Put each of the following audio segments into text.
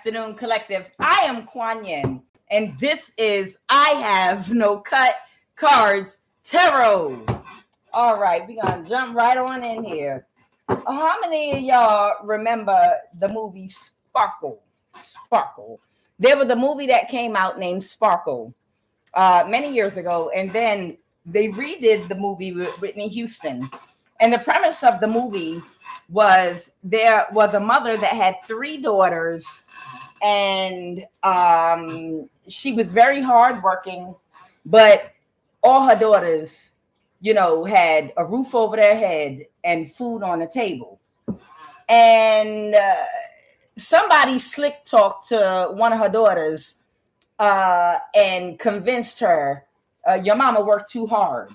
afternoon, collective. I am QUAN, and this is I Have No Cut Cards Tarot. All right, we're going to jump right on in here. How many of y'all remember the movie Sparkle? Sparkle. There was a movie that came out named Sparkle many years ago, and then they redid the movie with Whitney Houston. And the premise of the movie was there was a mother that had 3 daughters, and she was very hardworking, but all her daughters, had a roof over their head and food on the table. And somebody slick talked to one of her daughters and convinced her, your mama worked too hard,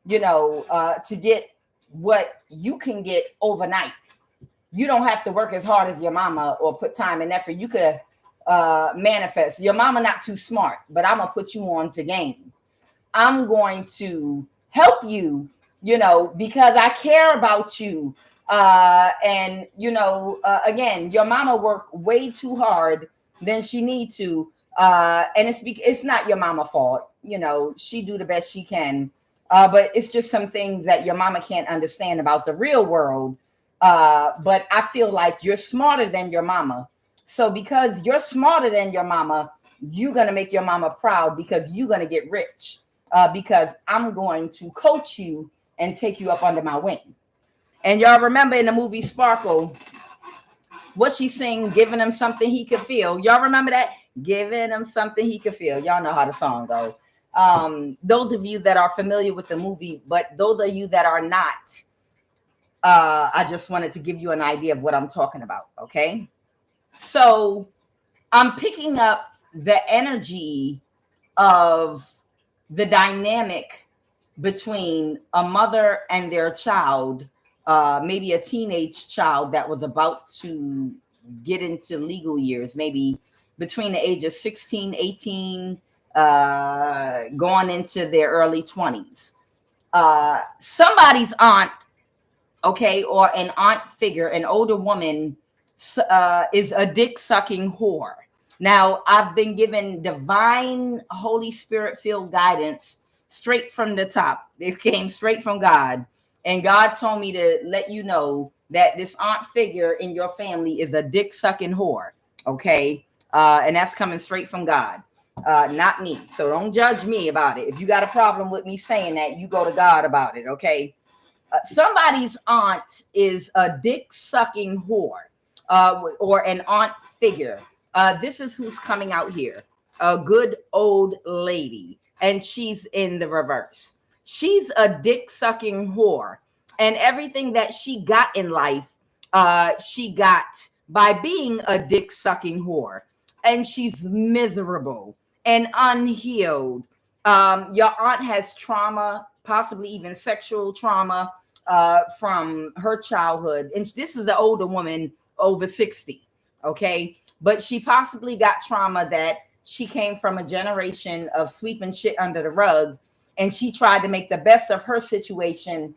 to get what you can get overnight. You don't have to work as hard as your mama or put time and effort. You could manifest. Your mama not too smart, but I'm going to put you on to game. I'm going to help you, because I care about you. And, again, your mama worked way too hard than she need to. And it's not your mama fault. She do the best she can. But it's just some things that your mama can't understand about the real world. But I feel like you're smarter than your mama. So because you're smarter than your mama, you're going to make your mama proud because you're going to get rich. Because I'm going to coach you and take you up under my wing. And y'all remember in the movie Sparkle, what she sing, giving him something he could feel. Y'all remember that? Giving him something he could feel. Y'all know how the song goes. Those of you that are familiar with the movie, but those of you that are not, I just wanted to give you an idea of what I'm talking about. Okay. So I'm picking up the energy of the dynamic between a mother and their child, maybe a teenage child that was about to get into legal years, maybe between the age of 16, 18, going into their early 20s. Somebody's aunt, okay, or an aunt figure, an older woman, is a dick-sucking whore. Now, I've been given divine Holy Spirit-filled guidance straight from the top. It came straight from God. And God told me to let you know that this aunt figure in your family is a dick-sucking whore, okay? And that's coming straight from God, not me. So don't judge me about it. If you got a problem with me saying that, you go to God about it, okay? Somebody's aunt is a dick-sucking whore or an aunt figure. This is who's coming out here. A good old lady. And she's in the reverse. She's a dick-sucking whore. And everything that she got in life, she got by being a dick-sucking whore. And she's miserable and unhealed. Your aunt has trauma, possibly even sexual trauma from her childhood. And this is the older woman over 60, okay? But she possibly got trauma that she came from a generation of sweeping shit under the rug. And she tried to make the best of her situation,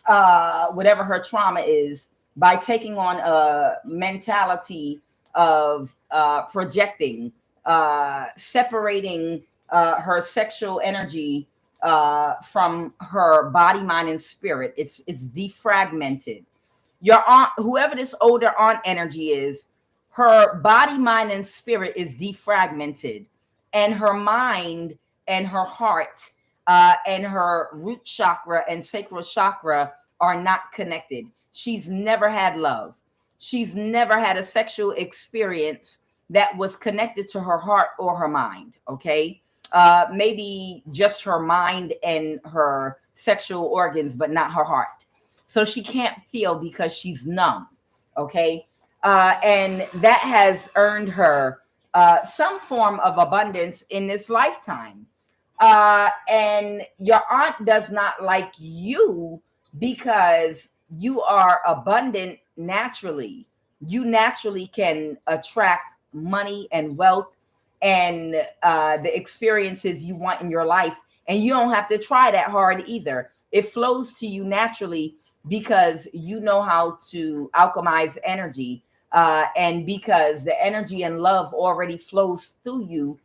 whatever her trauma is, by taking on a mentality of projecting, separating her sexual energy from her body, mind, and spirit. It's defragmented. Your aunt, whoever this older aunt energy is, her body, mind, and spirit is defragmented, and her mind and her heart and her root chakra and sacral chakra are not connected. She's never had love. She's never had a sexual experience that was connected to her heart or her mind, okay? Maybe just her mind and her sexual organs, but not her heart. So she can't feel because she's numb, okay? And that has earned her some form of abundance in this lifetime. And your aunt does not like you because you are abundant naturally. You naturally can attract money and wealth and the experiences you want in your life. And you don't have to try that hard either. It flows to you naturally because you know how to alchemize energy. And because the energy and love already flows through you,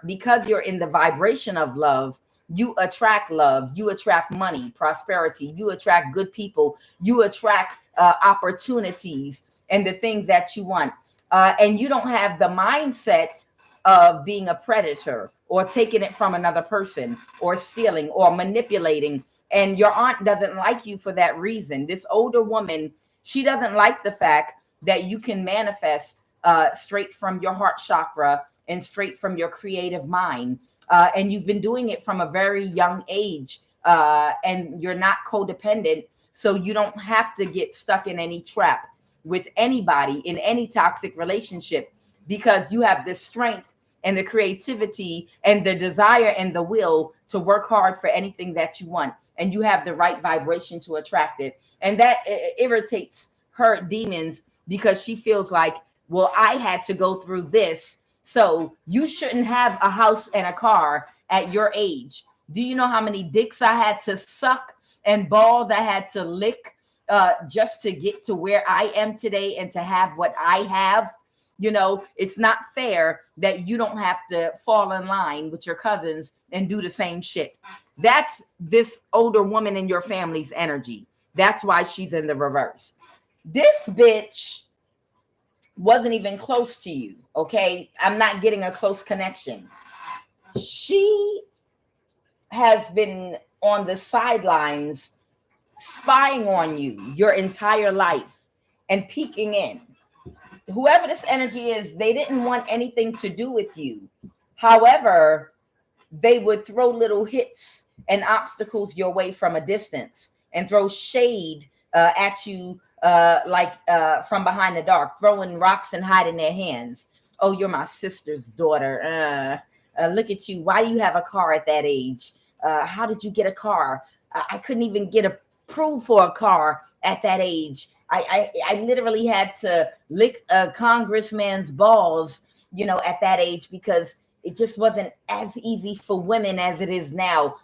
because you're in the vibration of love, you attract love, you attract money, prosperity, you attract good people, you attract opportunities and the things that you want. And you don't have the mindset of being a predator or taking it from another person or stealing or manipulating. And your aunt doesn't like you for that reason. This older woman, she doesn't like the fact that you can manifest straight from your heart chakra and straight from your creative mind. And you've been doing it from a very young age, and you're not codependent. So you don't have to get stuck in any trap with anybody in any toxic relationship, because you have the strength and the creativity and the desire and the will to work hard for anything that you want. And you have the right vibration to attract it. And that irritates her demons, because she feels like, well, I had to go through this, so you shouldn't have a house and a car at your age. Do you know how many dicks I had to suck and balls I had to lick just to get to where I am today and to have what I have? You know, it's not fair that you don't have to fall in line with your cousins and do the same shit. That's this older woman in your family's energy. That's why she's in the reverse. This bitch wasn't even close to you, okay? I'm not getting a close connection. She has been on the sidelines spying on you your entire life and peeking in. Whoever this energy is, they didn't want anything to do with you. However, they would throw little hits and obstacles your way from a distance and throw shade at you from behind the dark, throwing rocks and hiding their hands. Oh, you're my sister's daughter. Look at you. Why do you have a car at that age? How did you get a car? I couldn't even get approved for a car at that age. I literally had to lick a congressman's balls, at that age, because it just wasn't as easy for women as it is now.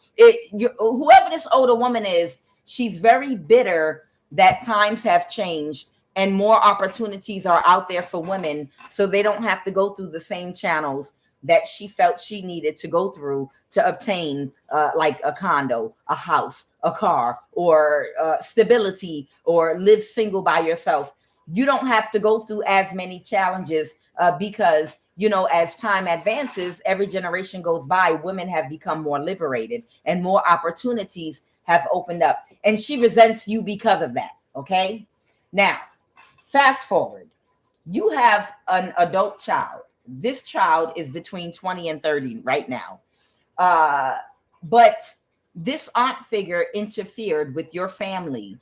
Whoever this older woman is, she's very bitter that times have changed and more opportunities are out there for women, so they don't have to go through the same channels that she felt she needed to go through to obtain like a condo, a house, a car, or stability, or live single by yourself. You don't have to go through as many challenges because, as time advances, every generation goes by, women have become more liberated and more opportunities have opened up. And she resents you because of that, okay? Now, fast forward. You have an adult child. This child is between 20 and 30 right now. But this aunt figure interfered with your family.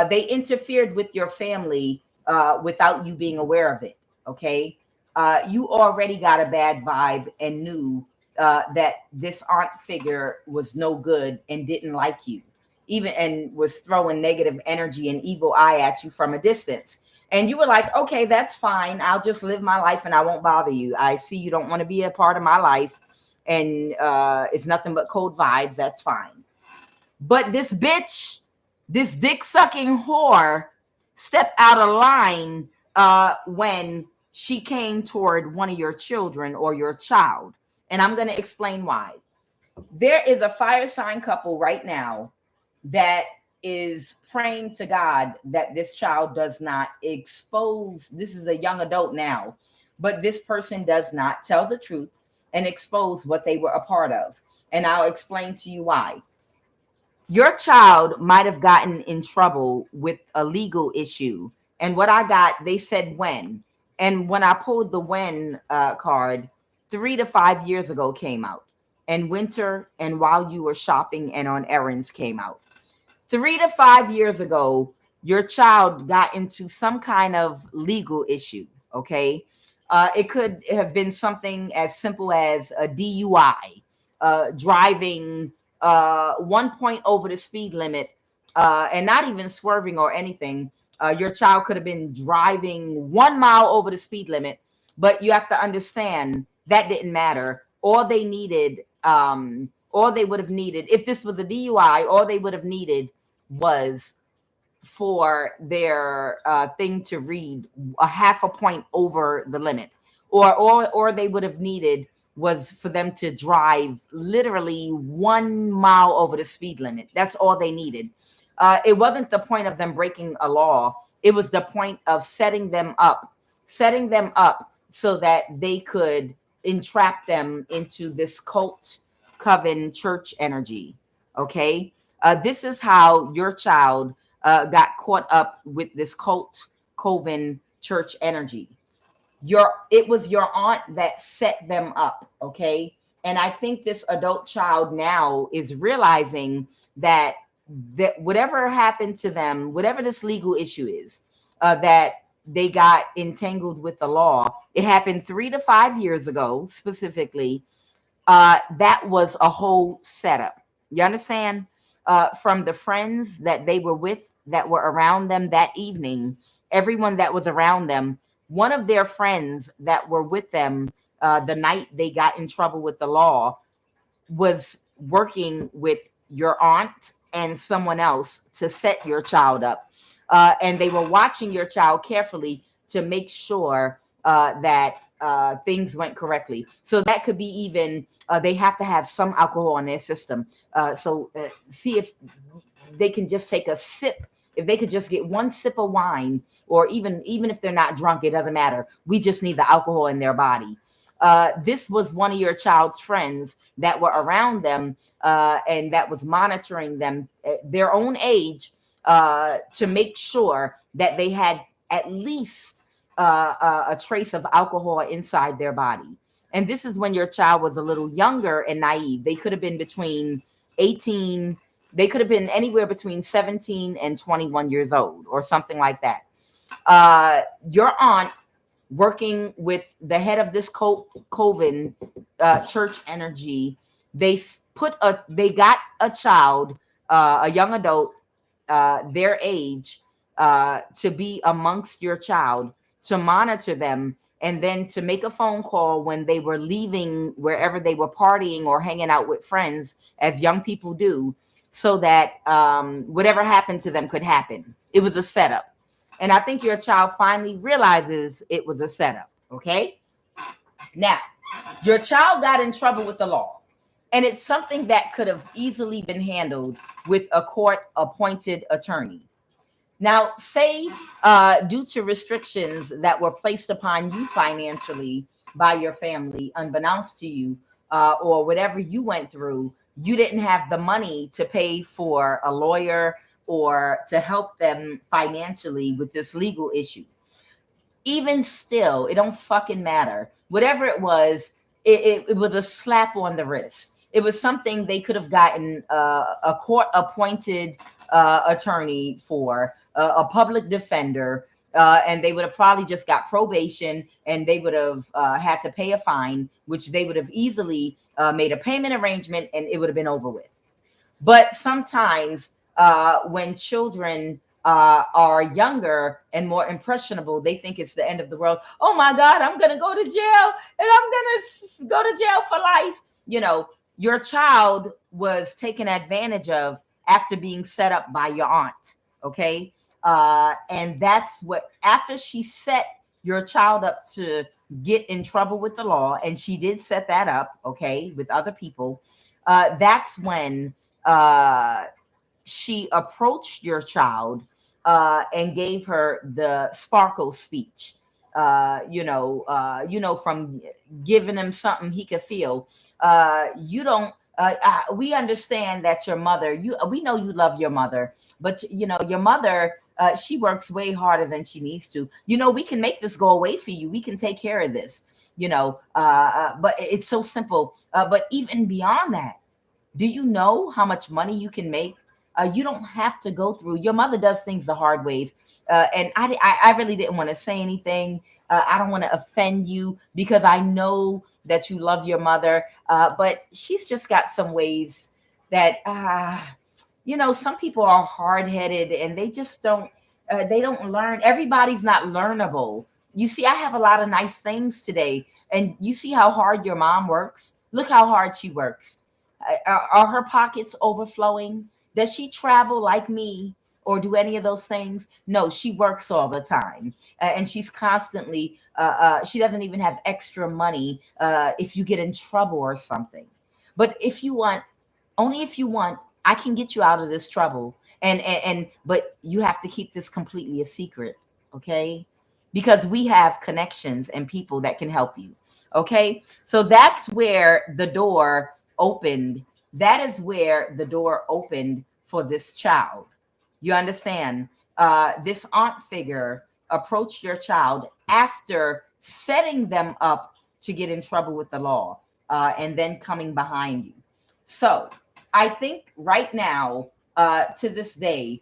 They interfered with your family without you being aware of it, okay? You already got a bad vibe and knew that this aunt figure was no good and didn't like you, and was throwing negative energy and evil eye at you from a distance. And you were like, okay, that's fine. I'll just live my life and I won't bother you. I see you don't want to be a part of my life, and it's nothing but cold vibes. That's fine. But this bitch, this dick sucking whore, stepped out of line when she came toward one of your children or your child. And I'm going to explain why. There is a fire sign couple right now that is praying to God that this child does not expose. This is a young adult now, but this person does not tell the truth and expose what they were a part of. And I'll explain to you why. Your child might have gotten in trouble with a legal issue. And what I got, they said when. And when I pulled the when card, 3 to 5 years ago came out. And winter and while you were shopping and on errands came out. 3 to 5 years ago, your child got into some kind of legal issue, okay? It could have been something as simple as a DUI, driving 1 point over the speed limit, and not even swerving or anything. Your child could have been driving 1 mile over the speed limit, but you have to understand that didn't matter. All they needed, all they would have needed, if this was a DUI, all they would have needed was for their thing to read a half a point over the limit, or they would have needed was for them to drive literally 1 mile over the speed limit. That's all they needed. It wasn't the point of them breaking a law. It was the point of setting them up so that they could entrap them into this cult, coven, church energy. Okay. This is how your child got caught up with this cult, coven, church energy. It was your aunt that set them up. Okay. And I think this adult child now is realizing that whatever happened to them, whatever this legal issue is, that they got entangled with the law, it happened 3 to 5 years ago specifically. That was a whole setup. You understand? From the friends that they were with that were around them that evening, everyone that was around them, one of their friends that were with them the night they got in trouble with the law was working with your aunt and someone else to set your child up. And they were watching your child carefully to make sure that things went correctly. So that could be even, they have to have some alcohol in their system. So see if they can just take a sip. If they could just get one sip of wine, or even if they're not drunk, it doesn't matter. We just need the alcohol in their body. This was one of your child's friends that were around them and that was monitoring them at their own age to make sure that they had at least a trace of alcohol inside their body. And this is when your child was a little younger and naive. They could have been between 18, they could have been anywhere between 17 and 21 years old or something like that. Your aunt, working with the head of this coven church energy, they got a child, a young adult, their age, to be amongst your child, to monitor them, and then to make a phone call when they were leaving wherever they were partying or hanging out with friends, as young people do, so that whatever happened to them could happen. It was a setup. And I think your child finally realizes it was a setup. Okay. Now, your child got in trouble with the law, and it's something that could have easily been handled with a court-appointed attorney. Now, say due to restrictions that were placed upon you financially by your family, unbeknownst to you, or whatever you went through, you didn't have the money to pay for a lawyer or to help them financially with this legal issue. Even still, it don't fucking matter. Whatever it was, it was a slap on the wrist. It was something they could have gotten a court-appointed attorney for, a public defender, and they would have probably just got probation, and they would have had to pay a fine, which they would have easily made a payment arrangement, and it would have been over with. But sometimes when children are younger and more impressionable, they think it's the end of the world. Oh my God, I'm going to go to jail, and I'm going to go to jail for life. You know, your child was taken advantage of after being set up by your aunt. Okay. And that's what, after she set your child up to get in trouble with the law, and she did set that up, okay, with other people, that's when she approached your child and gave her the sparkle speech. From giving him something he could feel. We understand that your mother, we know you love your mother, but your mother, she works way harder than she needs to. We can make this go away for you. We can take care of this, but it's so simple. But even beyond that, do you know how much money you can make? You don't have to go through. Your mother does things the hard ways. And I really didn't want to say anything. I don't want to offend you because I know that you love your mother. But she's just got some ways that, some people are hard-headed and they just don't learn. Everybody's not learnable. You see, I have a lot of nice things today. And you see how hard your mom works? Look how hard she works. Are her pockets overflowing? Does she travel like me? or do any of those things? No, she works all the time, and she's constantly. She doesn't even have extra money if you get in trouble or something. But if you want, only if you want, I can get you out of this trouble. And but you have to keep this completely a secret, okay? Because we have connections and people that can help you. Okay? So that's where the door opened. That is where the door opened for this child. You understand? This aunt figure approached your child after setting them up to get in trouble with the law, and then coming behind you. So I think right now, to this day,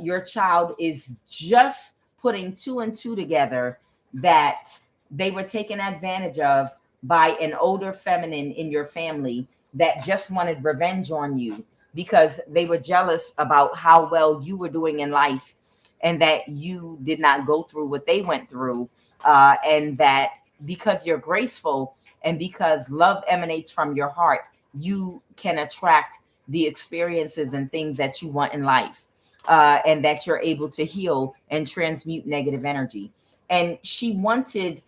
your child is just putting two and two together that they were taken advantage of by an older feminine in your family that just wanted revenge on you because they were jealous about how well you were doing in life and that you did not go through what they went through. And that because you're graceful and because love emanates from your heart, you can attract the experiences and things that you want in life, and that you're able to heal and transmute negative energy. And she wanted,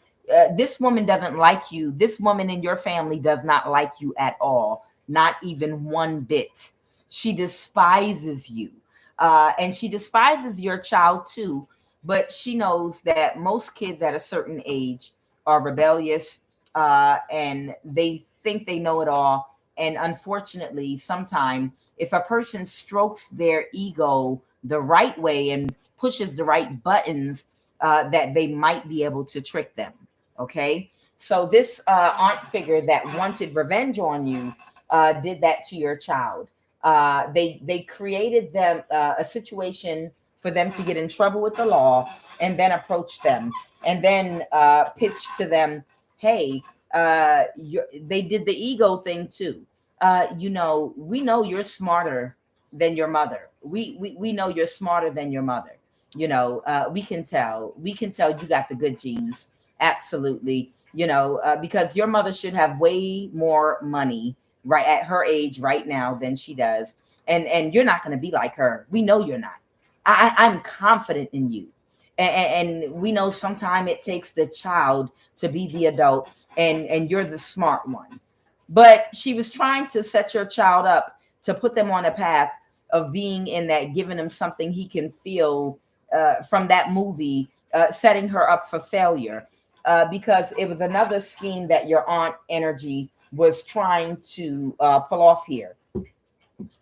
this woman doesn't like you. This woman in your family does not like you at all, not even one bit. She despises you. And she despises your child too. But she knows that most kids at a certain age are rebellious, and they think they know it all. And unfortunately, sometimes if a person strokes their ego the right way and pushes the right buttons, that they might be able to trick them. Okay. So this aunt figure that wanted revenge on you did that to your child. They created them a situation for them to get in trouble with the law, and then approach them, and then pitch to them, hey, they did the ego thing too. We know you're smarter than your mother. We know you're smarter than your mother. We can tell. We can tell you got the good genes. Absolutely. Because your mother should have way more money right at her age right now than she does. And you're not going to be like her. We know you're not. I'm confident in you. And we know sometimes it takes the child to be the adult, and you're the smart one. But she was trying to set your child up to put them on a path of being in that, giving him something he can feel from that movie, setting her up for failure. Because it was another scheme that your aunt energy was trying to pull off here.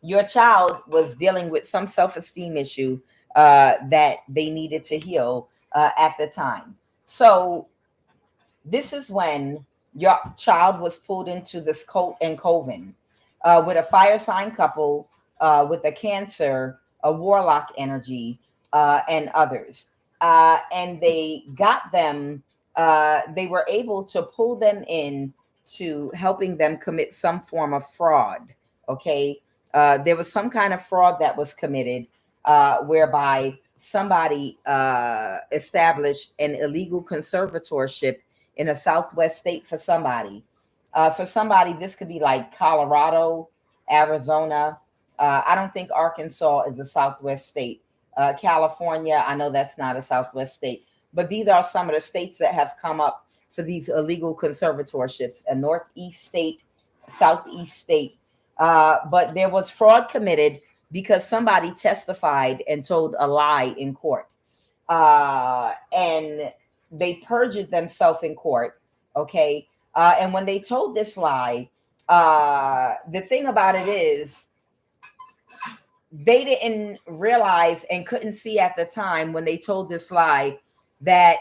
Your child was dealing with some self-esteem issue that they needed to heal at the time. So this is when your child was pulled into this cult and coven with a fire sign couple, with a Cancer, a warlock energy, and others. And they got them, they were able to pull them in to helping them commit some form of fraud. Okay. There was some kind of fraud that was committed, whereby somebody established an illegal conservatorship in a Southwest state for somebody. For somebody, this could be like Colorado, Arizona. I don't think Arkansas is a Southwest state. California, I know that's not a Southwest state. But these are some of the states that have come up for these illegal conservatorships: a Northeast state, Southeast state. But there was fraud committed because somebody testified and told a lie in court. And they perjured themselves in court. Okay. And when they told this lie, the thing about it is they didn't realize and couldn't see at the time when they told this lie that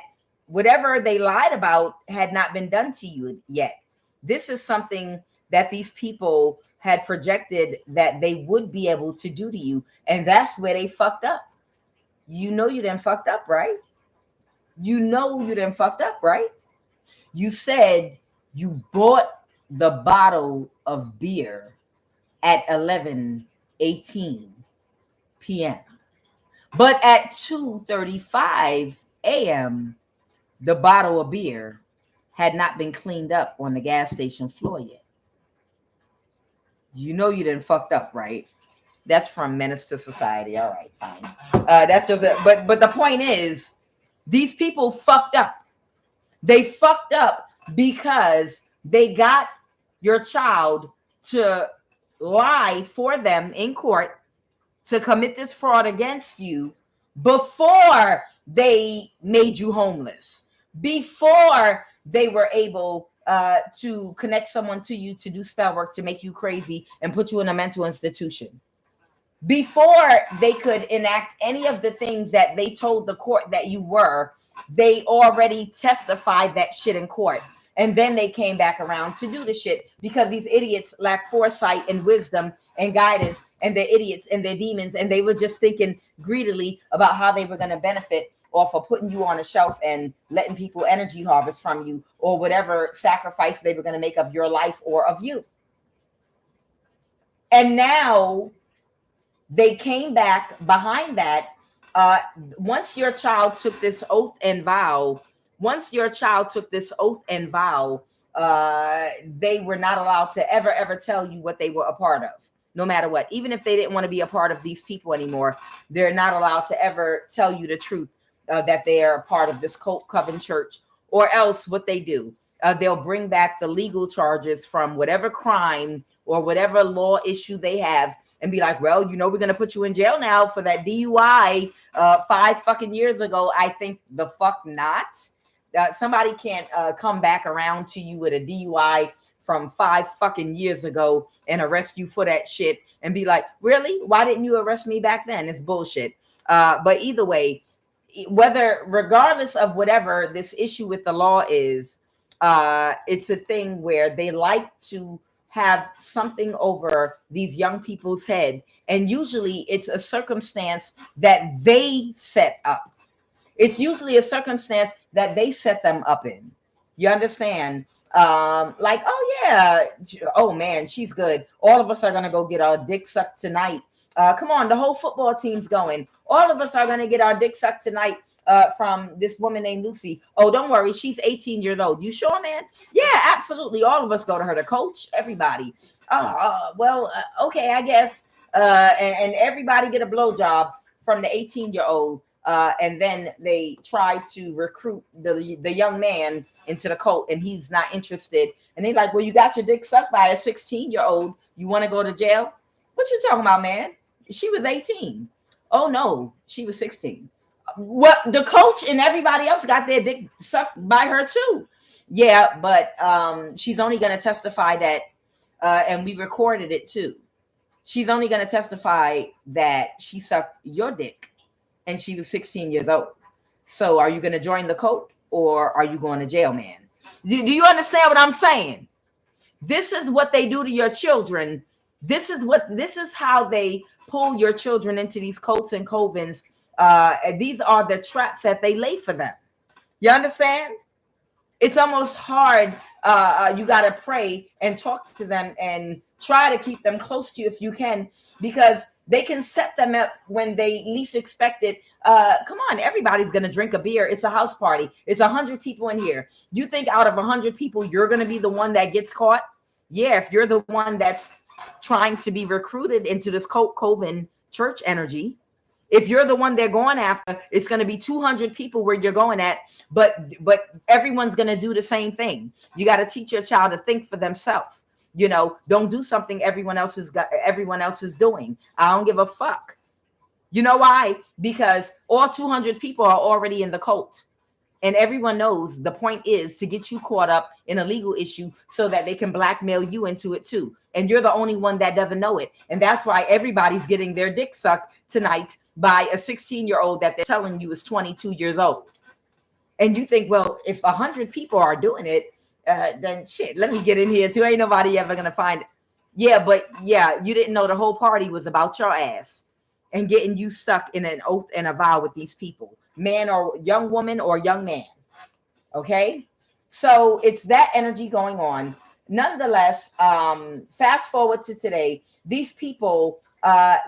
whatever they lied about had not been done to you yet. This is something that these people had projected that they would be able to do to you. And that's where they fucked up. You done fucked up, right? You done fucked up, right? You said you bought the bottle of beer at 11:18 p.m. But at 2:35 a.m., the bottle of beer had not been cleaned up on the gas station floor yet. You done fucked up, right? That's from Menace to Society. All right, fine. That's just but the point is, these people fucked up. They fucked up because they got your child to lie for them in court to commit this fraud against you before they made you homeless, before they were able to connect someone to you to do spell work to make you crazy and put you in a mental institution. Before they could enact any of the things that they told the court that you were, they already testified that shit in court. And then they came back around to do the shit because these idiots lack foresight and wisdom and guidance, and they're idiots and they're demons, and they were just thinking greedily about how they were going to benefit off of putting you on a shelf and letting people energy harvest from you, or whatever sacrifice they were going to make of your life or of you. And now they came back behind that. Once your child took this oath and vow, they were not allowed to ever tell you what they were a part of, no matter what. Even if they didn't want to be a part of these people anymore, they're not allowed to ever tell you the truth that they are a part of this cult coven church, or else what they do, they'll bring back the legal charges from whatever crime or whatever law issue they have and be like, well, we're going to put you in jail now for that DUI 5 fucking years ago. I think the fuck not. Somebody can't come back around to you with a DUI from 5 fucking years ago and arrest you for that shit and be like, really? Why didn't you arrest me back then? It's bullshit. But either way, regardless of whatever this issue with the law is, it's a thing where they like to have something over these young people's head. And usually it's a circumstance that they set up. It's usually a circumstance that they set them up in. You understand? Like, oh yeah, oh man, she's good. All of us are going to go get our dick sucked tonight. Come on, the whole football team's going. All of us are going to get our dick sucked tonight from this woman named Lucy. Oh, don't worry, she's 18 years old. You sure, man? Yeah, absolutely. All of us go to her, the coach, everybody. Okay, I guess. And everybody get a blowjob from the 18-year-old. And then they try to recruit the young man into the cult, and he's not interested. And they're like, well, you got your dick sucked by a 16-year-old. You want to go to jail? What you talking about, man? She was 18. Oh, no, she was 16. What? The coach and everybody else got their dick sucked by her, too. Yeah, but she's only going to testify that, and we recorded it, too. She's only going to testify that she sucked your dick. And she was 16 years old. So are you going to join the cult, or are you going to jail, man? Do you understand what I'm saying? This is what they do to your children. This is how they pull your children into these cults and covens. And these are the traps that they lay for them. You understand? It's almost hard. You got to pray and talk to them and try to keep them close to you if you can, because they can set them up when they least expect it. Come on, everybody's going to drink a beer. It's a house party. It's 100 people in here. You think out of 100 people, you're going to be the one that gets caught? Yeah, if you're the one that's trying to be recruited into this cult coven church energy, if you're the one they're going after, it's going to be 200 people where you're going at, but everyone's going to do the same thing. You got to teach your child to think for themselves. Don't do something everyone else is doing. I don't give a fuck. You know why? Because all 200 people are already in the cult. And everyone knows the point is to get you caught up in a legal issue so that they can blackmail you into it too. And you're the only one that doesn't know it. And that's why everybody's getting their dick sucked tonight by a 16-year-old that they're telling you is 22 years old. And you think, well, if 100 people are doing it, then shit, let me get in here too. Ain't nobody ever gonna find it. Yeah, but yeah, you didn't know the whole party was about your ass and getting you stuck in an oath and a vow with these people, man or young woman or young man. Okay, so it's that energy going on. Nonetheless, fast forward to today, these people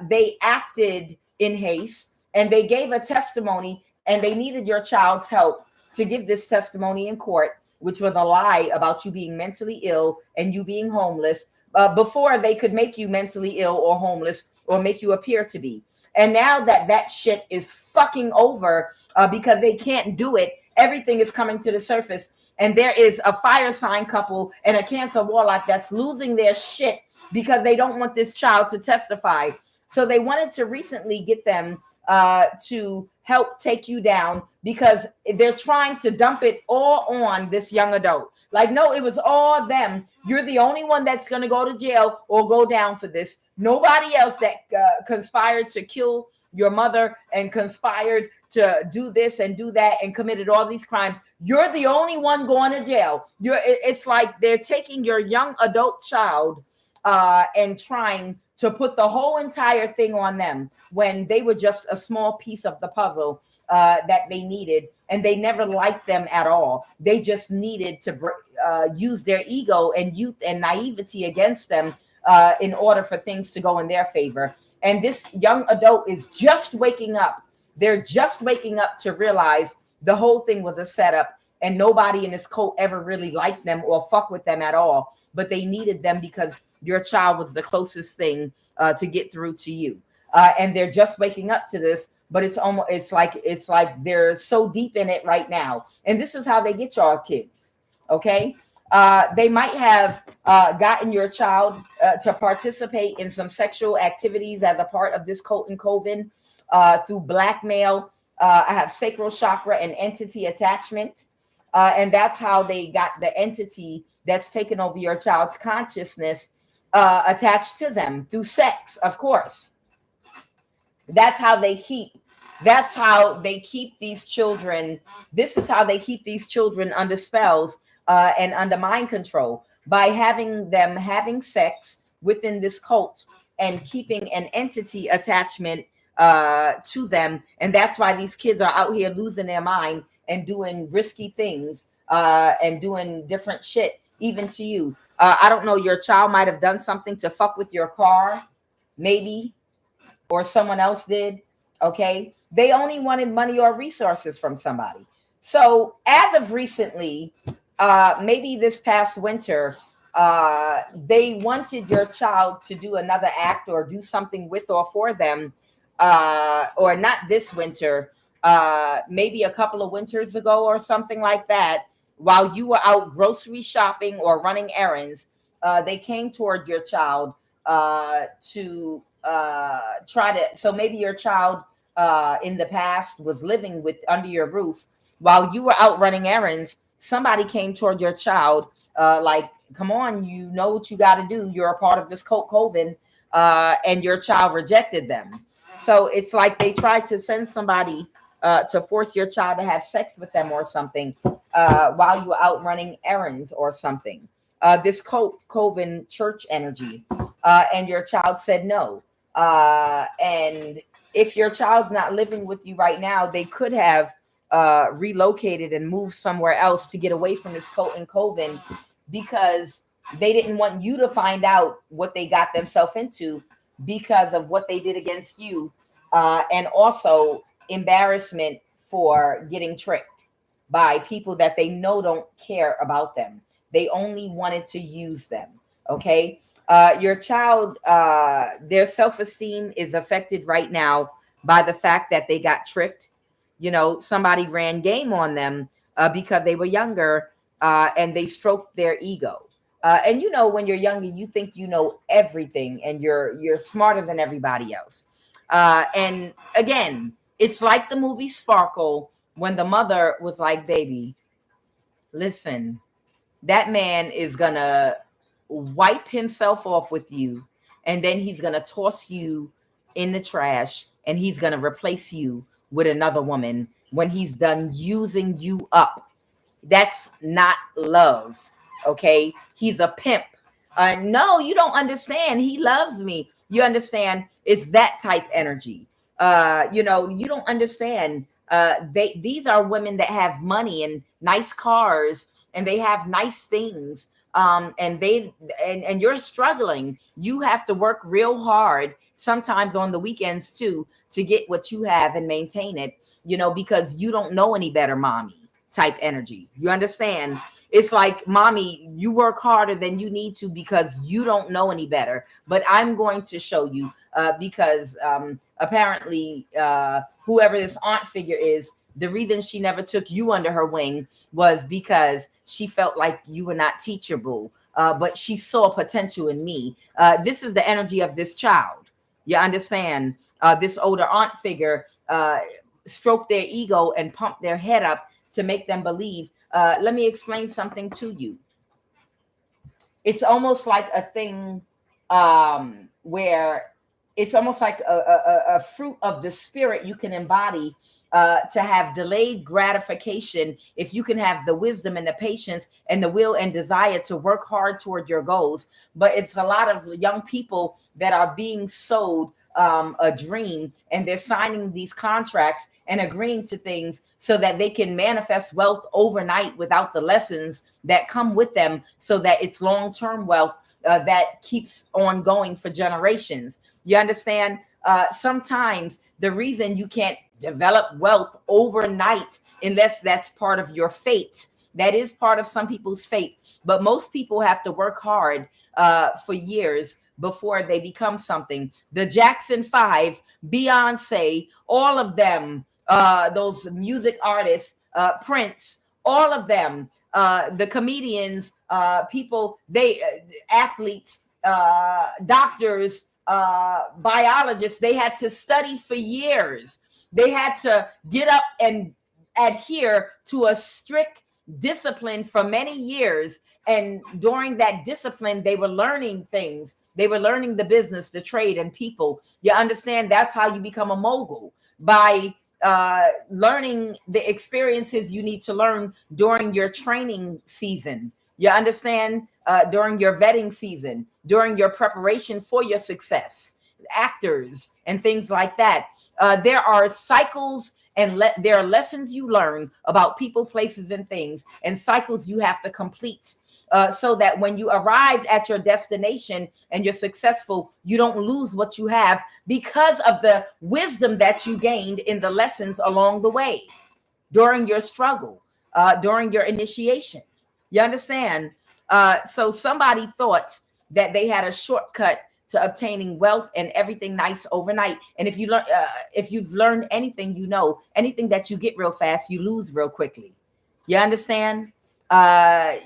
they acted in haste and they gave a testimony, and they needed your child's help to give this testimony in court, which was a lie about you being mentally ill and you being homeless. Before they could make you mentally ill or homeless or make you appear to be. And now that that shit is fucking over, because they can't do it, everything is coming to the surface. And there is a fire sign couple and a Cancer warlock that's losing their shit because they don't want this child to testify. So they wanted to recently get them to help take you down because they're trying to dump it all on this young adult. Like, no, it was all them. You're the only one that's going to go to jail or go down for this. Nobody else that conspired to kill your mother and conspired to do this and do that and committed all these crimes. You're the only one going to jail. It's like they're taking your young adult child and trying to put the whole entire thing on them when they were just a small piece of the puzzle that they needed. And they never liked them at all. They just needed to use their ego and youth and naivety against them in order for things to go in their favor. And this young adult is just waking up. They're just waking up to realize the whole thing was a setup. And nobody in this cult ever really liked them or fuck with them at all. But they needed them because your child was the closest thing to get through to you. And they're just waking up to this, but it's like they're so deep in it right now. And this is how they get y'all kids. Okay. They might have gotten your child to participate in some sexual activities as a part of this cult and coven through blackmail. I have sacral chakra and entity attachment. And that's how they got the entity that's taken over your child's consciousness attached to them through sex, of course. That's how they keep these children. This is how they keep these children under spells and under mind control, by having them having sex within this cult and keeping an entity attachment to them. And that's why these kids are out here losing their mind and doing risky things and doing different shit, even to you. I don't know, your child might have done something to fuck with your car, maybe, or someone else did, okay? They only wanted money or resources from somebody. So as of recently, maybe this past winter, they wanted your child to do another act or do something with or for them, or not this winter, maybe a couple of winters ago or something like that, while you were out grocery shopping or running errands. They came toward your child to try to, so maybe your child in the past was living under your roof while you were out running errands. Somebody came toward your child like, come on, you know what you got to do. You're a part of this cult coven, and your child rejected them. So it's like they tried to send somebody to force your child to have sex with them or something while you were out running errands or something. This coven church energy, and your child said no. And if your child's not living with you right now, they could have relocated and moved somewhere else to get away from this cult and coven, because they didn't want you to find out what they got themselves into because of what they did against you, and also embarrassment for getting tricked by people that they know don't care about them. They only wanted to use them. Okay. Your child, their self-esteem is affected right now by the fact that they got tricked. You know, somebody ran game on them because they were younger, and they stroked their ego. And you know, when you're younger, you think you know everything and you're smarter than everybody else. And again, it's like the movie Sparkle, when the mother was like, baby, listen, that man is gonna wipe himself off with you, and then he's gonna toss you in the trash, and he's gonna replace you with another woman when he's done using you up. That's not love. Okay. He's a pimp. No, you don't understand. He loves me. You understand? It's that type energy. You know, you don't understand. These are women that have money and nice cars, and they have nice things. And you're struggling. You have to work real hard, sometimes on the weekends too, to get what you have and maintain it, you know, because you don't know any better, mommy. type energy. You understand? It's like, mommy, you work harder than you need to because you don't know any better. But I'm going to show you because apparently whoever this aunt figure is, the reason she never took you under her wing was because she felt like you were not teachable. But she saw potential in me. This is the energy of this child. You understand? This older aunt figure stroke their ego and pump their head up to make them believe. Let me explain something to you. It's almost like a thing where it's almost like a fruit of the spirit you can embody to have delayed gratification if you can have the wisdom and the patience and the will and desire to work hard toward your goals. But it's a lot of young people that are being sold a dream, and they're signing these contracts and agreeing to things so that they can manifest wealth overnight without the lessons that come with them, so that it's long-term wealth that keeps on going for generations. You understand? Sometimes the reason you can't develop wealth overnight, unless that's part of your fate, that is part of some people's fate, but most people have to work hard for years before they become something. The Jackson 5, Beyonce, all of them, those music artists, Prince, all of them, the comedians, people, athletes, doctors, biologists, they had to study for years. They had to get up and adhere to a strict discipline for many years. And during that discipline, they were learning things. They were learning the business, the trade, and people. You understand? That's how you become a mogul, by learning the experiences you need to learn during your training season. You understand? During your vetting season, during your preparation for your success, actors and things like that. There are cycles and there are lessons you learn about people, places, and things, and cycles you have to complete. So that when you arrived at your destination and you're successful, you don't lose what you have because of the wisdom that you gained in the lessons along the way, during your struggle, during your initiation. You understand? So somebody thought that they had a shortcut to obtaining wealth and everything nice overnight. And if you've learned anything, you know, anything that you get real fast, you lose real quickly. You understand?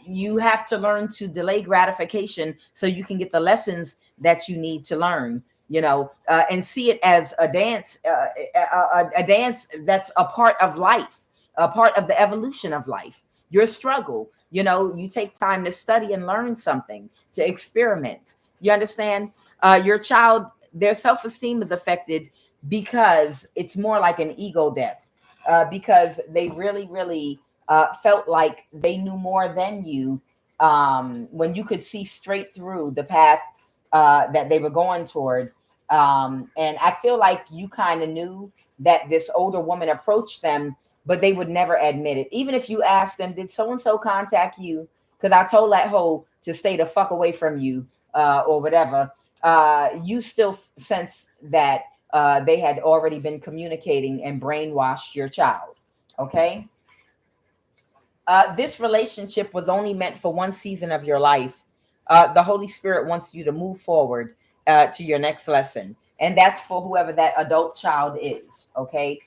You have to learn to delay gratification so you can get the lessons that you need to learn, you know, and see it as a dance that's a part of life, a part of the evolution of life, your struggle. You know, you take time to study and learn something, to experiment. You understand? Your child, their self-esteem is affected because it's more like an ego death, because they really, really felt like they knew more than you, when you could see straight through the path that they were going toward. And I feel like you kind of knew that this older woman approached them, but they would never admit it. Even if you asked them, did so-and-so contact you? Because I told that hoe to stay the fuck away from you, or whatever. You still sense that they had already been communicating and brainwashed your child. Okay? This relationship was only meant for one season of your life. The Holy Spirit wants you to move forward to your next lesson. And that's for whoever that adult child is. Okay?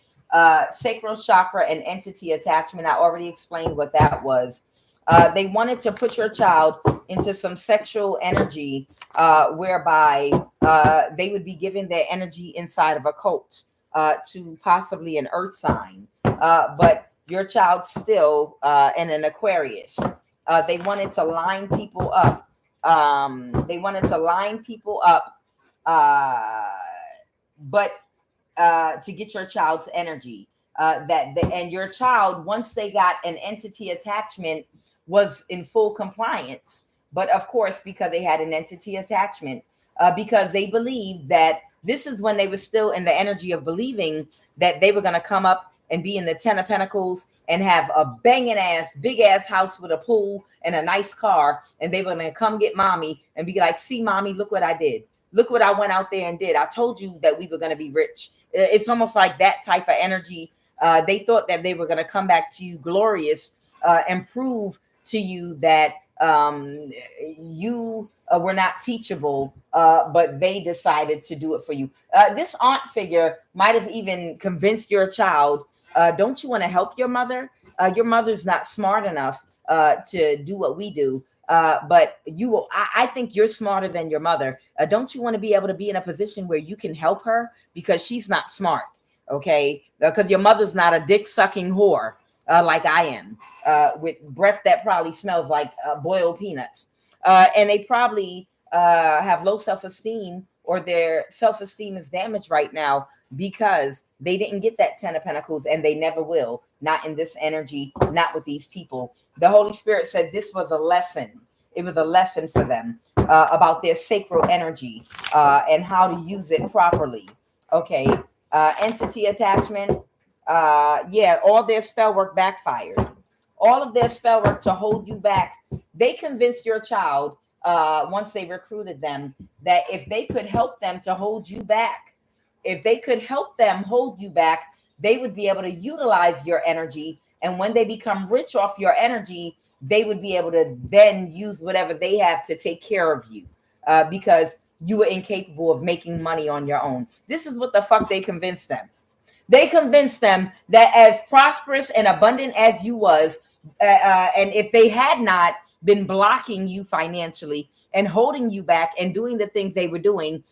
Sacral chakra and entity attachment. I already explained what that was. They wanted to put your child into some sexual energy whereby they would be giving their energy inside of a cult to possibly an earth sign. But your child's still in an Aquarius. They wanted to line people up. But to get your child's energy. And your child, once they got an entity attachment, was in full compliance. But of course, because they had an entity attachment, because they believed that this is when they were still in the energy of believing that they were going to come up and be in the 10 of Pentacles and have a banging ass, big ass house with a pool and a nice car. And they were going to come get mommy and be like, see, mommy, look what I did. Look what I went out there and did. I told you that we were going to be rich. It's almost like that type of energy. They thought that they were going to come back to you glorious and prove to you that you were not teachable, but they decided to do it for you. This aunt figure might have even convinced your child, don't you want to help your mother? Your mother's not smart enough to do what we do. But you will, I think you're smarter than your mother. Don't you want to be able to be in a position where you can help her because she's not smart? Okay. Because your mother's not a dick sucking whore like I am, with breath that probably smells like boiled peanuts. And they probably have low self-esteem, or their self-esteem is damaged right now because they didn't get that 10 of Pentacles, and they never will. Not in this energy, not with these people. The Holy Spirit said this was a lesson. It was a lesson for them about their sacral energy and how to use it properly. Okay. Entity attachment. Yeah, all their spell work backfired. All of their spell work to hold you back. They convinced your child, once they recruited them, that if they could help them to hold you back, if they could help them hold you back, they would be able to utilize your energy. And when they become rich off your energy, they would be able to then use whatever they have to take care of you, because you were incapable of making money on your own. This is what the fuck they convinced them. They convinced them that as prosperous and abundant as you was, and if they had not been blocking you financially and holding you back and doing the things they were doing,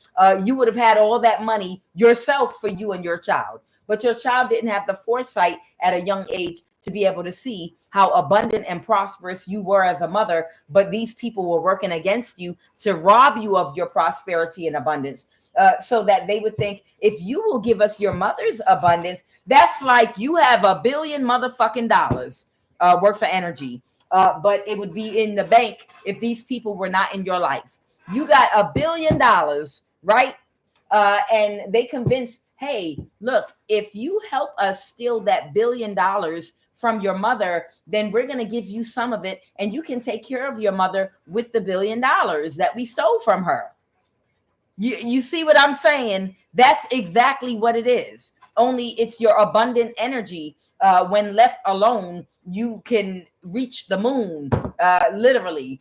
you would have had all that money yourself for you and your child. But your child didn't have the foresight at a young age to be able to see how abundant and prosperous you were as a mother. But these people were working against you to rob you of your prosperity and abundance, so that they would think, if you will give us your mother's abundance, that's like you have $1 billion motherfucking dollars worth of energy. But it would be in the bank if these people were not in your life. You got $1 billion, right? And they convinced, hey, look, if you help us steal that $1 billion from your mother, then we're going to give you some of it, and you can take care of your mother with the $1 billion that we stole from her. You see what I'm saying? That's exactly what it is. Only it's your abundant energy. When left alone, you can reach the moon, literally,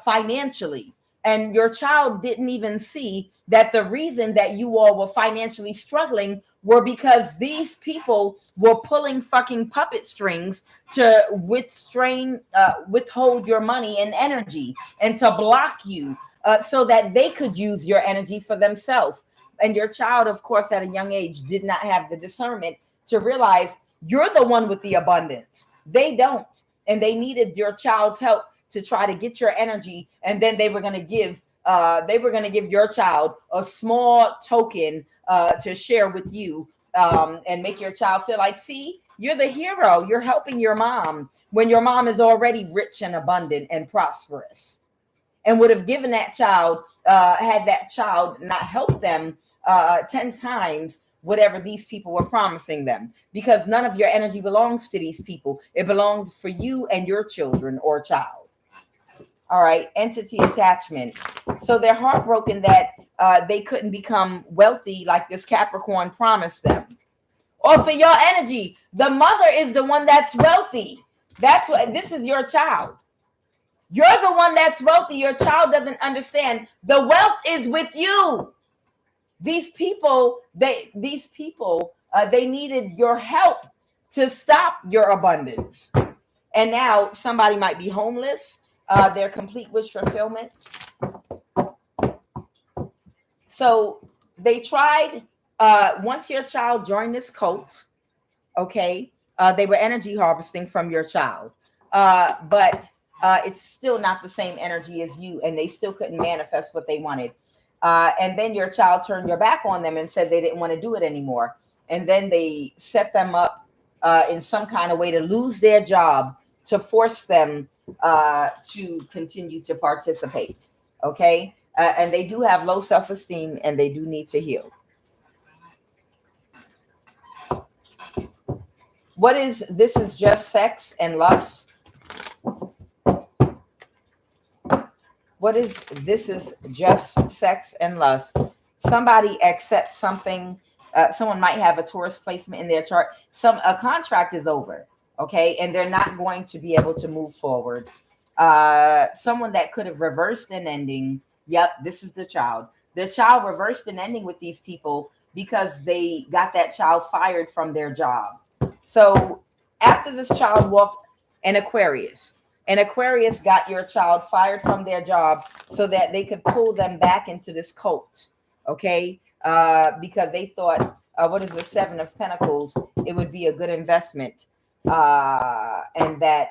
financially. And your child didn't even see that the reason that you all were financially struggling were because these people were pulling fucking puppet strings to withhold your money and energy, and to block you, so that they could use your energy for themselves. And your child, of course, at a young age, did not have the discernment to realize you're the one with the abundance. They don't. And they needed your child's help to try to get your energy. And then they were going to give your child a small token to share with you, and make your child feel like, see, you're the hero. You're helping your mom when your mom is already rich and abundant and prosperous. And would have given that child, had that child not helped them 10 times whatever these people were promising them, because none of your energy belongs to these people. It belongs for you and your children or child. All right. Entity attachment. So they're heartbroken that they couldn't become wealthy like this Capricorn promised them. Or for your energy, the mother is the one that's wealthy. That's what, this is your child. You're the one that's wealthy. Your child doesn't understand. The wealth is with you. These people, they needed your help to stop your abundance. And now somebody might be homeless. Their complete wish fulfillment. So they tried, once your child joined this cult, okay, they were energy harvesting from your child. But it's still not the same energy as you, and they still couldn't manifest what they wanted. And then your child turned your back on them and said they didn't want to do it anymore. And then they set them up in some kind of way to lose their job, to force them to continue to participate. Okay. And they do have low self-esteem, and they do need to heal. What is this? Is just sex and lust. What is this? Is just sex and lust. Somebody accepts something Someone might have a Taurus placement in their chart. A contract is over, okay, and they're not going to be able to move forward. Someone that could have reversed an ending. Yep, this is the child. The child reversed an ending with these people because they got that child fired from their job. So after this child walked an Aquarius got your child fired from their job so that they could pull them back into this cult, okay? Because they thought, what is the Seven of Pentacles? It would be a good investment, and that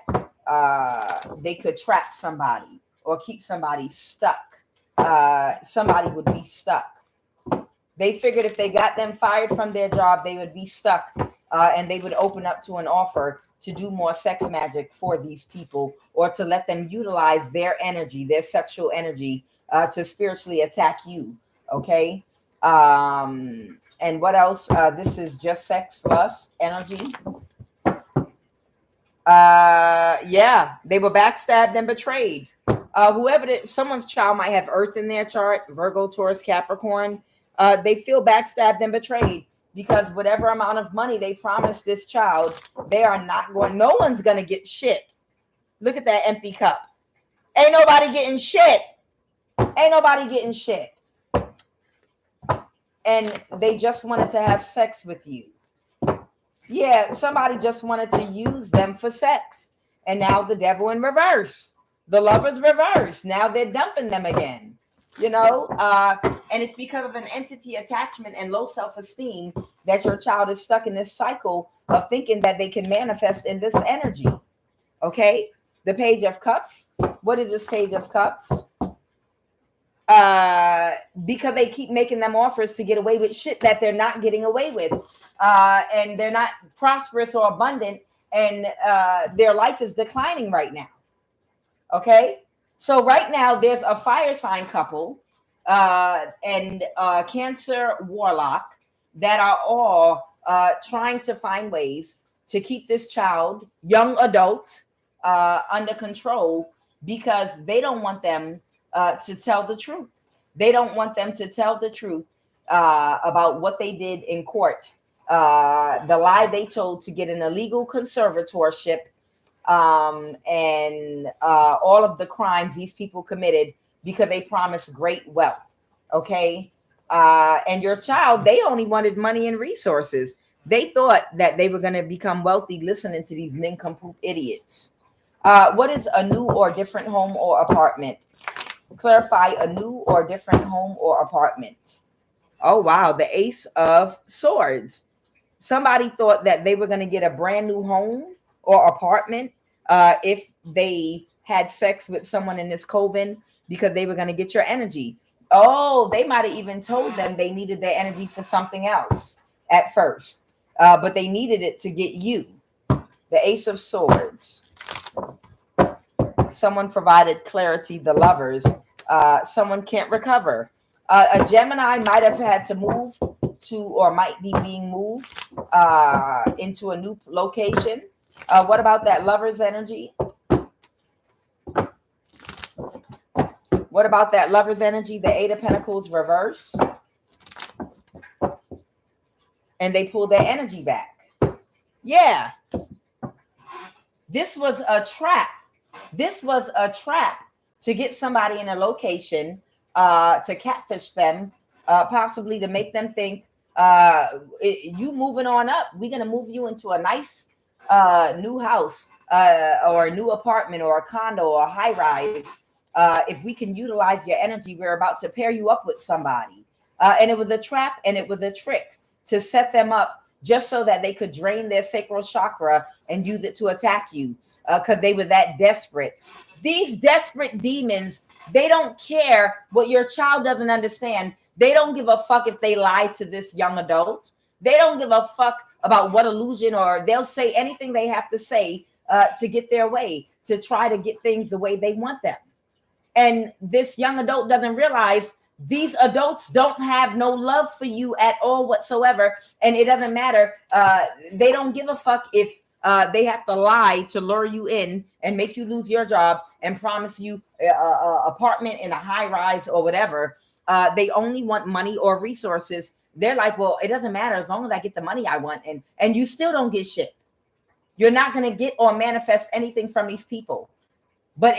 they could trap somebody or keep somebody stuck. Somebody would be stuck. They figured if they got them fired from their job, they would be stuck, and they would open up to an offer to do more sex magic for these people, or to let them utilize their energy, their sexual energy, to spiritually attack you. Okay. And what else? This is just sex, lust, energy. Yeah, they were backstabbed and betrayed. Someone's child might have Earth in their chart, Virgo, Taurus, Capricorn. They feel backstabbed and betrayed because whatever amount of money they promised this child, they are not going. No one's going to get shit. Look at that empty cup. Ain't nobody getting shit. Ain't nobody getting shit. And they just wanted to have sex with you. Yeah, somebody just wanted to use them for sex. And now the devil in reverse. The lover's reverse. Now they're dumping them again. You know, and it's because of an entity attachment and low self-esteem that your child is stuck in this cycle of thinking that they can manifest in this energy. Okay, the Page of Cups. What is this Page of Cups? Because they keep making them offers to get away with shit that they're not getting away with, and they're not prosperous or abundant, and their life is declining right now. Okay. So right now there's a fire sign couple and Cancer warlock that are all trying to find ways to keep this child, young adult, under control because they don't want them to tell the truth. They don't want them to tell the truth about what they did in court. The lie they told to get an illegal conservatorship, and all of the crimes these people committed because they promised great wealth. Okay. And your child, they only wanted money and resources. They thought that they were going to become wealthy listening to these nincompoop idiots. What is a new or different home or apartment? Clarify a new or different home or apartment. Oh, wow. The Ace of Swords. Somebody thought that they were going to get a brand new home or apartment if they had sex with someone in this coven because they were going to get your energy. Oh, they might have even told them they needed their energy for something else at first, but they needed it to get you. The Ace of Swords. Someone provided clarity, the lovers. Someone can't recover. A Gemini might have had to move to, or might be being moved into a new location. What about that lover's energy? What about that lover's energy? The Eight of Pentacles reverse. And they pull their energy back. Yeah. This was a trap. This was a trap to get somebody in a location, to catfish them, possibly to make them think, you moving on up, we're going to move you into a nice new house or a new apartment or a condo or a high rise. If we can utilize your energy, we're about to pair you up with somebody. And it was a trap and it was a trick to set them up just so that they could drain their sacral chakra and use it to attack you because they were that desperate. These desperate demons, they don't care what your child doesn't understand. They don't give a fuck if they lie to this young adult. They don't give a fuck about what illusion, or they'll say anything they have to say to get their way, to try to get things the way they want them. And this young adult doesn't realize these adults don't have no love for you at all whatsoever. And it doesn't matter. They don't give a fuck if they have to lie to lure you in and make you lose your job and promise you an apartment in a high rise or whatever. They only want money or resources. They're like, well, it doesn't matter as long as I get the money I want, and you still don't get shit. You're not going to get or manifest anything from these people. But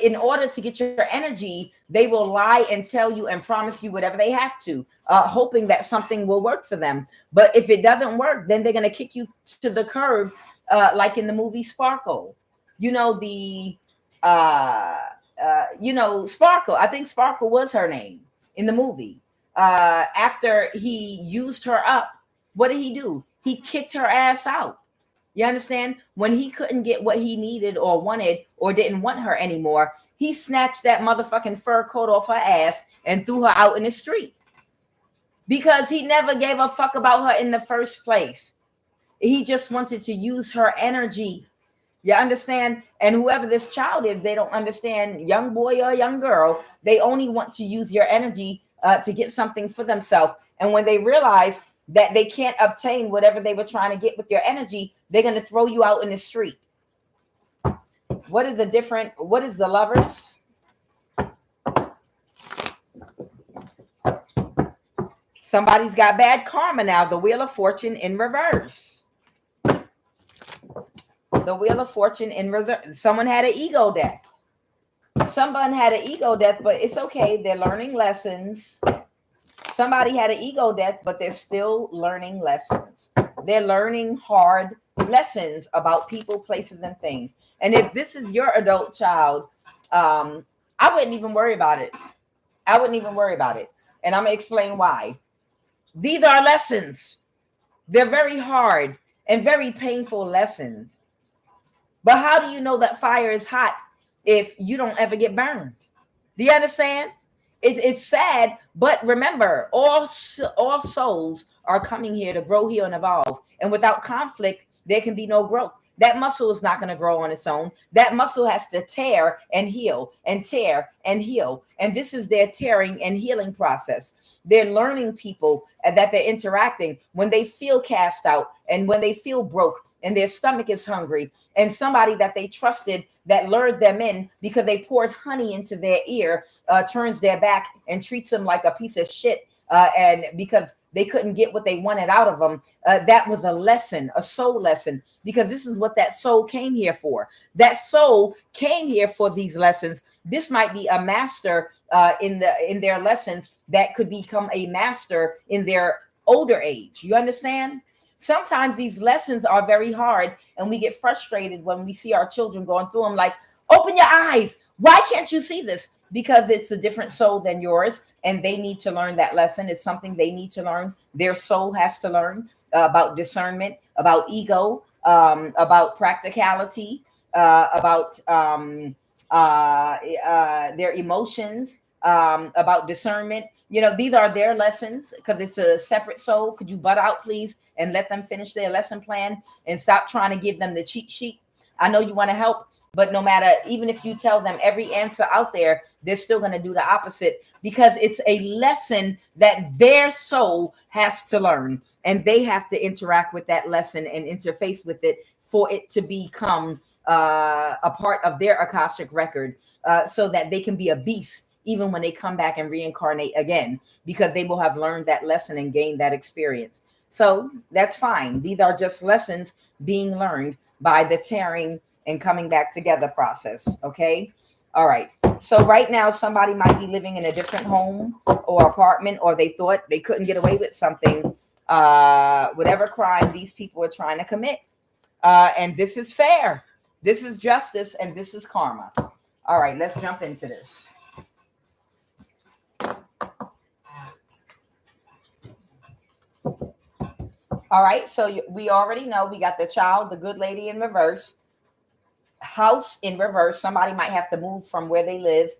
in order to get your energy, they will lie and tell you and promise you whatever they have to, hoping that something will work for them. But if it doesn't work, then they're going to kick you to the curb, like in the movie Sparkle. You know, Sparkle. I think Sparkle was her name in the movie. After he used her up, what did he do? He kicked her ass out. You understand? When he couldn't get what he needed or wanted or didn't want her anymore, he snatched that motherfucking fur coat off her ass and threw her out in the street. Because he never gave a fuck about her in the first place. He just wanted to use her energy. You understand? And whoever this child is, they don't understand, young boy or young girl. They only want to use your energy to get something for themselves. And when they realize that they can't obtain whatever they were trying to get with your energy, they're going to throw you out in the street. What is the Lovers? Somebody's got bad karma now. The Wheel of Fortune in reverse. The Wheel of Fortune in reverse. Someone had an ego death. Someone had an ego death, but it's okay. They're learning lessons. Somebody had an ego death, but they're still learning lessons. They're learning hard lessons about people, places, and things. And if this is your adult child, I wouldn't even worry about it. I wouldn't even worry about it. And I'm going to explain why. These are lessons. They're very hard and very painful lessons. But how do you know that fire is hot if you don't ever get burned? Do you understand? It's sad, but remember, all souls are coming here to grow, heal, and evolve. And without conflict, there can be no growth. That muscle is not going to grow on its own. That muscle has to tear and heal and tear and heal. And this is their tearing and healing process. They're learning people that they're interacting when they feel cast out and when they feel broke and their stomach is hungry, and somebody that they trusted that lured them in because they poured honey into their ear turns their back and treats them like a piece of shit. And because they couldn't get what they wanted out of them, that was a lesson, a soul lesson, because this is what that soul came here for. That soul came here for these lessons. This might be a master in their lessons that could become a master in their older age. You understand? Sometimes these lessons are very hard, and we get frustrated when we see our children going through them like, open your eyes. Why can't you see this? Because it's a different soul than yours, and they need to learn that lesson. It's something they need to learn. Their soul has to learn about discernment, about ego, about practicality, about their emotions, about discernment. You know, these are their lessons because it's a separate soul. Could you butt out, please, and let them finish their lesson plan and stop trying to give them the cheat sheet? I know you want to help, but no matter, even if you tell them every answer out there, they're still going to do the opposite because it's a lesson that their soul has to learn, and they have to interact with that lesson and interface with it for it to become a part of their Akashic record, so that they can be a beast even when they come back and reincarnate again, because they will have learned that lesson and gained that experience. So that's fine. These are just lessons being learned by the tearing and coming back together process. Okay. All right. So right now, somebody might be living in a different home or apartment, or they thought they couldn't get away with something, whatever crime these people are trying to commit. And this is fair. This is justice, and this is karma. All right, let's jump into this. All right, so we already know we got the child, the good lady in reverse, house in reverse. Somebody might have to move from where they live.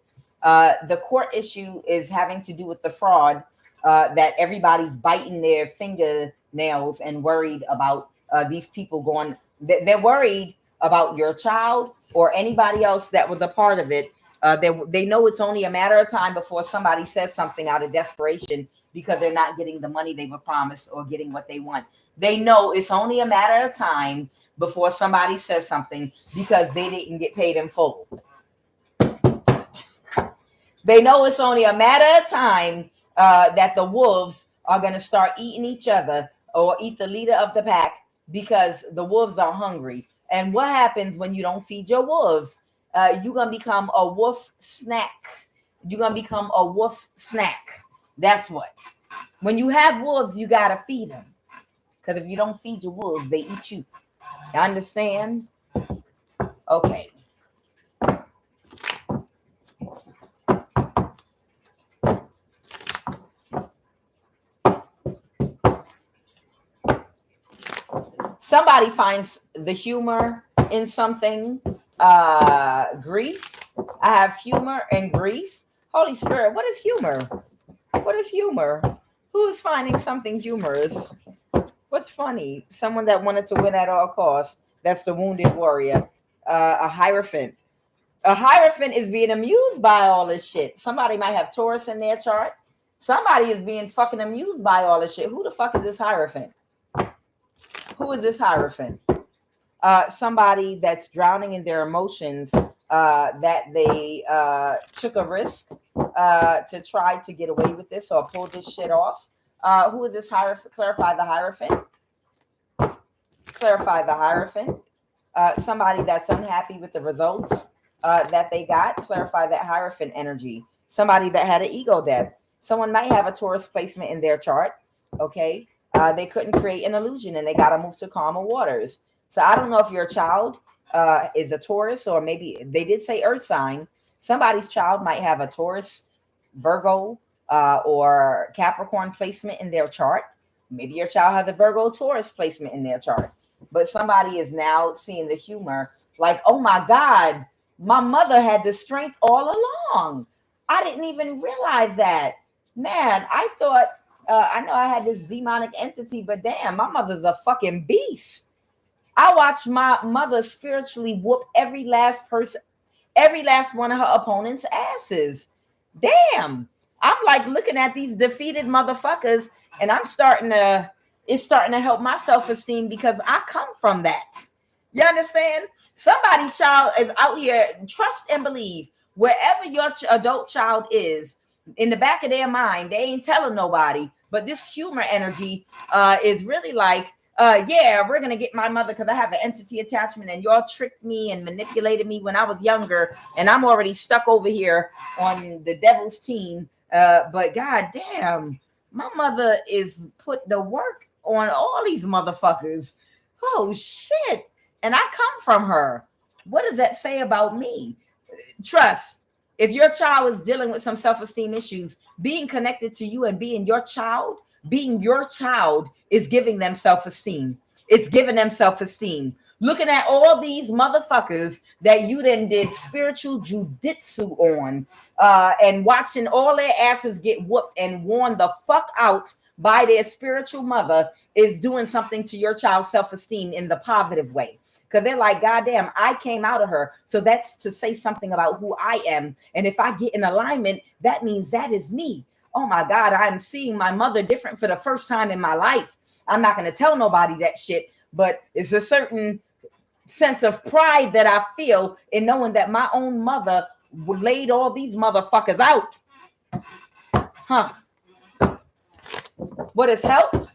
The court issue is having to do with the fraud, that everybody's biting their fingernails and worried about these people going. They're worried about your child or anybody else that was a part of it. They know it's only a matter of time before somebody says something out of desperation because they're not getting the money they were promised or getting what they want. They know it's only a matter of time before somebody says something because they didn't get paid in full. They know it's only a matter of time that the wolves are going to start eating each other or eat the leader of the pack because the wolves are hungry. And what happens when you don't feed your wolves? You're going to become a wolf snack. You're going to become a wolf snack. That's what. When you have wolves, you got to feed them. Because if you don't feed your wolves, they eat you. You understand? Okay. Somebody finds the humor in something. Grief. I have humor and grief. Holy Spirit, what is humor? What is humor? Who is finding something humorous? What's funny? Someone that wanted to win at all costs. That's the wounded warrior. A hierophant. A hierophant is being amused by all this shit. Somebody might have Taurus in their chart. Somebody is being fucking amused by all this shit. Who the fuck is this hierophant? Who is this hierophant? Somebody that's drowning in their emotions, that they took a risk to try to get away with this or pull this shit off. Who is this hierophant? Clarify the hierophant. Clarify the hierophant. Somebody that's unhappy with the results that they got. Clarify that hierophant energy. Somebody that had an ego death. Someone might have a Taurus placement in their chart. Okay. They couldn't create an illusion and they got to move to calmer waters. So I don't know if your child is a Taurus, or maybe they did say earth sign. Somebody's child might have a Taurus, Virgo, or Capricorn placement in their chart. Maybe your child has a Virgo Taurus placement in their chart. But somebody is now seeing the humor, like, oh my God, my mother had the strength all along. I didn't even realize that. Man, I thought, I know I had this demonic entity, but damn, my mother's a fucking beast. I watched my mother spiritually whoop every last one of her opponent's asses. Damn. I'm like looking at these defeated motherfuckers, and it's starting to help my self-esteem because I come from that. You understand? Somebody's child is out here. Trust and believe. Wherever your adult child is, in the back of their mind, they ain't telling nobody. But this humor energy is really like, yeah, we're going to get my mother because I have an entity attachment and y'all tricked me and manipulated me when I was younger. And I'm already stuck over here on the devil's team. But goddamn, my mother is put the work on all these motherfuckers. Oh, shit. And I come from her. What does that say about me? Trust. If your child is dealing with some self-esteem issues, being connected to you and being your child is giving them self-esteem. It's giving them self-esteem. Looking at all these motherfuckers that you then did spiritual jujitsu on, and watching all their asses get whooped and worn the fuck out by their spiritual mother is doing something to your child's self-esteem in the positive way. Because they're like, goddamn, I came out of her. So that's to say something about who I am. And if I get in alignment, that means that is me. Oh my God, I'm seeing my mother different for the first time in my life. I'm not going to tell nobody that shit, but it's a certain sense of pride that I feel in knowing that my own mother laid all these motherfuckers out. Huh? What is health?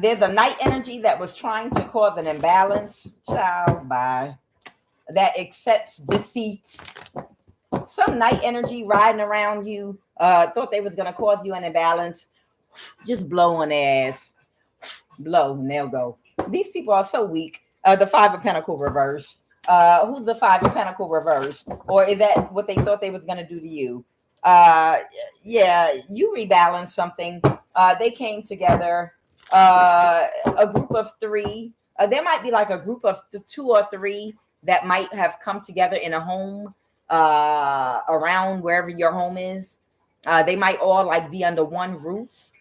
There's a night energy that was trying to cause an imbalance, child, that accepts defeat. Some night energy riding around you, thought they was going to cause you an imbalance. Just blow on their ass. Blow, and they'll go. These people are so weak. The Five of Pentacles reverse. Who's the Five of Pentacles reverse? Or is that what they thought they was going to do to you? Yeah, you rebalance something. They came together. A group of three. There might be like a group of 2 or 3 that might have come together in a home around wherever your home is. They might all like be under one roof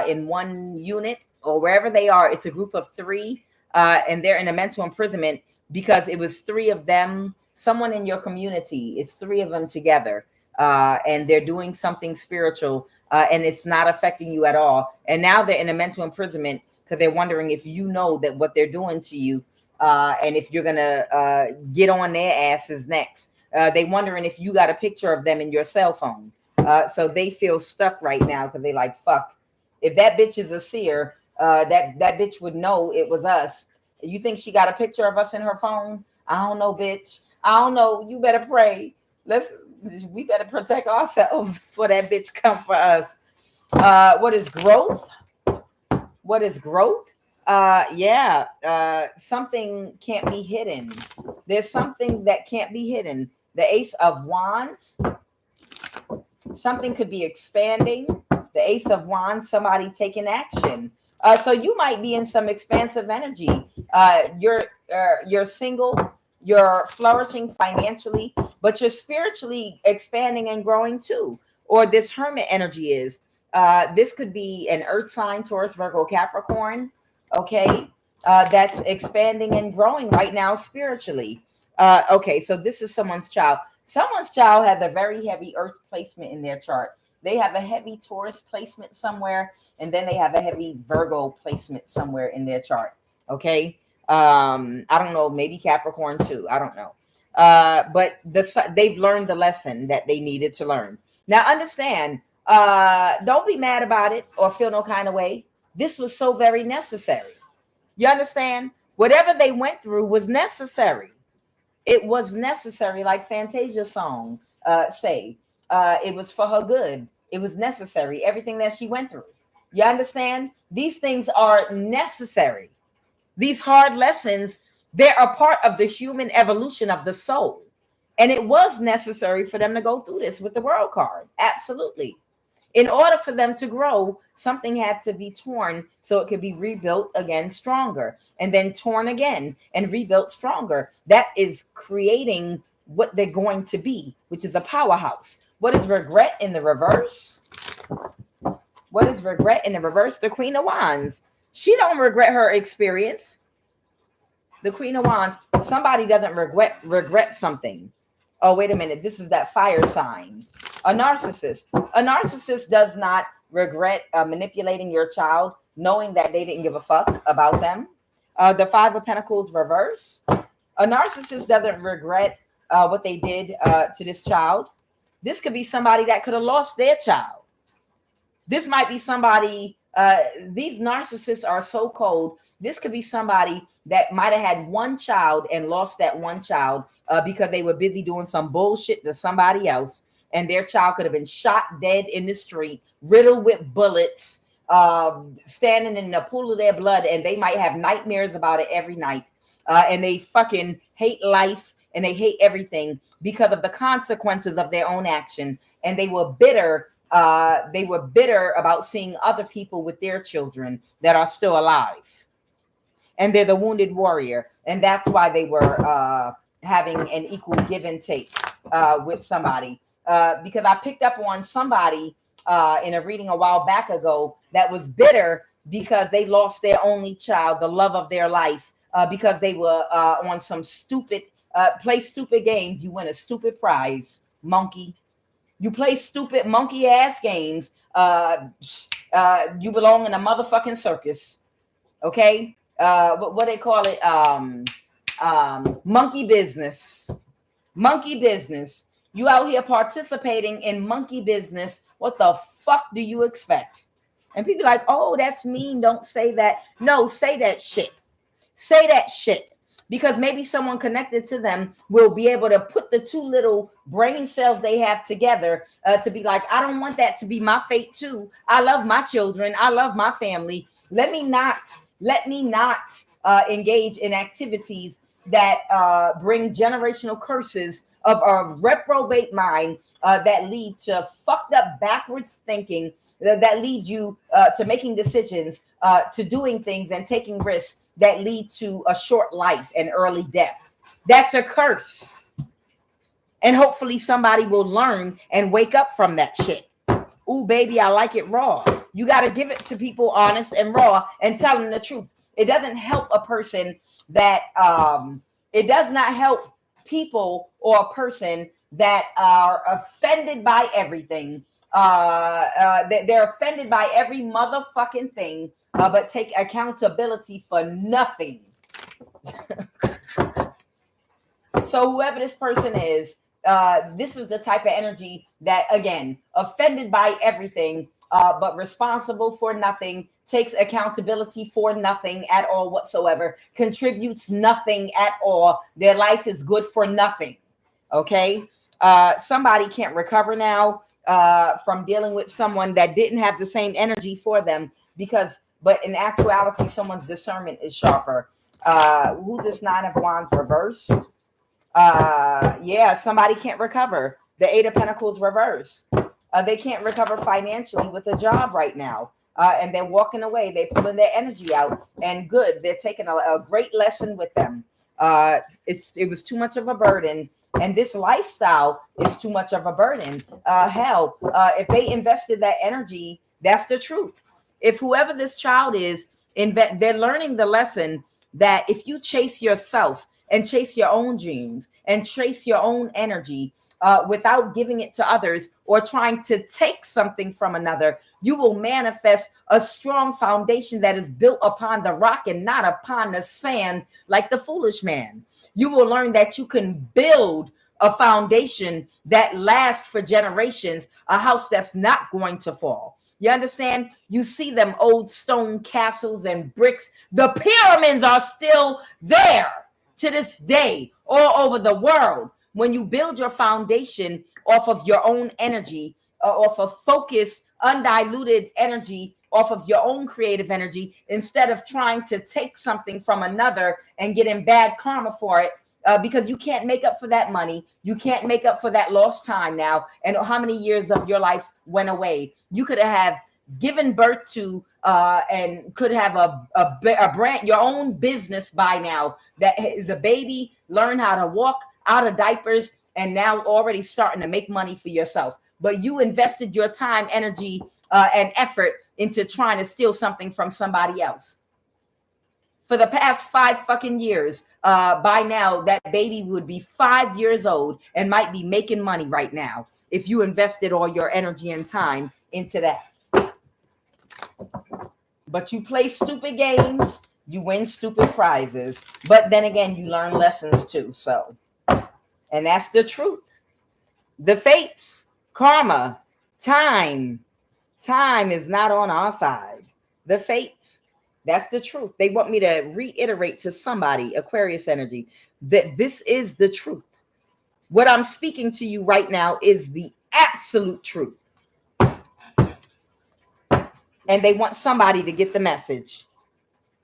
in one unit or wherever they are. It's a group of 3 and they're in a mental imprisonment because it was 3 of them. Someone in your community, it's 3 of them together. And they're doing something spiritual and it's not affecting you at all. And now they're in a mental imprisonment because they're wondering if you know that what they're doing to you and if you're gonna get on their asses next. They wondering if you got a picture of them in your cell phone. So they feel stuck right now because they like, fuck. If that bitch is a seer, that bitch would know it was us. You think she got a picture of us in her phone? I don't know, bitch. I don't know. You better pray. We better protect ourselves before that bitch come for us. What is growth? What is growth? Something can't be hidden. There's something that can't be hidden. The Ace of Wands. Something could be expanding. The Ace of Wands, somebody taking action. So you might be in some expansive energy. You're single, you're flourishing financially, but you're spiritually expanding and growing too. Or this hermit energy is. This could be an earth sign, Taurus, Virgo, Capricorn. Okay. That's expanding and growing right now spiritually. Okay. So this is someone's child. Someone's child has a very heavy earth placement in their chart. They have a heavy Taurus placement somewhere, and then they have a heavy Virgo placement somewhere in their chart. Okay. I don't know, maybe Capricorn too. I don't know. But they've learned the lesson that they needed to learn. Now understand, don't be mad about it or feel no kind of way. This was so very necessary. You understand? Whatever they went through was necessary. It was necessary, like Fantasia's song say. It was for her good. It was necessary. Everything that she went through. You understand? These things are necessary. These hard lessons, they're a part of the human evolution of the soul. And it was necessary for them to go through this with the world card. Absolutely. In order for them to grow, something had to be torn so it could be rebuilt again stronger, and then torn again and rebuilt stronger. That is creating what they're going to be, which is a powerhouse. What is regret in the reverse? What is regret in the reverse? The Queen of Wands. She don't regret her experience. The Queen of Wands. Somebody doesn't regret something. Oh, wait a minute. This is that fire sign. A narcissist. A narcissist does not regret manipulating your child, knowing that they didn't give a fuck about them. The Five of Pentacles reverse. A narcissist doesn't regret what they did to this child. This could be somebody that could have lost their child. This might be somebody, these narcissists are so cold. This could be somebody that might have had one child and lost that one child because they were busy doing some bullshit to somebody else. And their child could have been shot dead in the street, riddled with bullets, standing in the pool of their blood. And they might have nightmares about it every night. And they fucking hate life and they hate everything because of the consequences of their own action. And they were bitter. They were bitter about seeing other people with their children that are still alive. And they're the wounded warrior. And that's why they were having an equal give and take with somebody. Because I picked up on somebody in a reading a while back ago that was bitter because they lost their only child, the love of their life, because they were on some stupid, play stupid games. You win a stupid prize, monkey. You play stupid monkey ass games. You belong in a motherfucking circus. Okay. What they call it? Monkey business. Monkey business. You out here participating in monkey business. What the fuck do you expect? And people like, oh, that's mean. Don't say that. No, say that shit. Say that shit. Because maybe someone connected to them will be able to put the two little brain cells they have together to be like, I don't want that to be my fate too. I love my children. I love my family. Let me not engage in activities that bring generational curses of a reprobate mind that lead to fucked up backwards thinking, that lead you to making decisions, to doing things and taking risks that lead to a short life and early death. That's a curse. And hopefully somebody will learn and wake up from that shit. Ooh, baby, I like it raw. You got to give it to people honest and raw and tell them the truth. It doesn't help a person that, it does not help people or a person that are offended by everything. They're offended by every motherfucking thing, but take accountability for nothing. So whoever this person is, this is the type of energy that, again, offended by everything, but responsible for nothing, takes accountability for nothing at all whatsoever, contributes nothing at all. Their life is good for nothing. Okay. Somebody can't recover now from dealing with someone that didn't have the same energy for them, but in actuality, someone's discernment is sharper. Who's this Nine of Wands reversed? Yeah, somebody can't recover. The Eight of Pentacles reverse. They can't recover financially with a job right now. And they're walking away. They're pulling their energy out, and good. They're taking a great lesson with them. It was too much of a burden, and this lifestyle is too much of a burden. Hell, if they invested that energy, that's the truth. If whoever this child is, they're learning the lesson that if you chase yourself and chase your own dreams and chase your own energy without giving it to others or trying to take something from another, you will manifest a strong foundation that is built upon the rock and not upon the sand like the foolish man. You will learn that you can build a foundation that lasts for generations, a house that's not going to fall. You understand? You see them old stone castles and bricks. The pyramids are still there to this day all over the world. When you build your foundation off of your own energy, off of focused, undiluted energy, off of your own creative energy, instead of trying to take something from another and getting bad karma for it, because you can't make up for that money. You can't make up for that lost time now. And how many years of your life went away? You could have given birth to and could have a brand, your own business by now that is a baby, learn how to walk out of diapers, and now already starting to make money for yourself. But you invested your time, energy, and effort into trying to steal something from somebody else. For the past 5 fucking years, by now, that baby would be 5 years old and might be making money right now if you invested all your energy and time into that. But you play stupid games, you win stupid prizes. But then again, you learn lessons too. So, and that's the truth. The fates, karma, time is not on our side. The fates. That's the truth. They want me to reiterate to somebody, Aquarius energy, that this is the truth. What I'm speaking to you right now is the absolute truth. And they want somebody to get the message.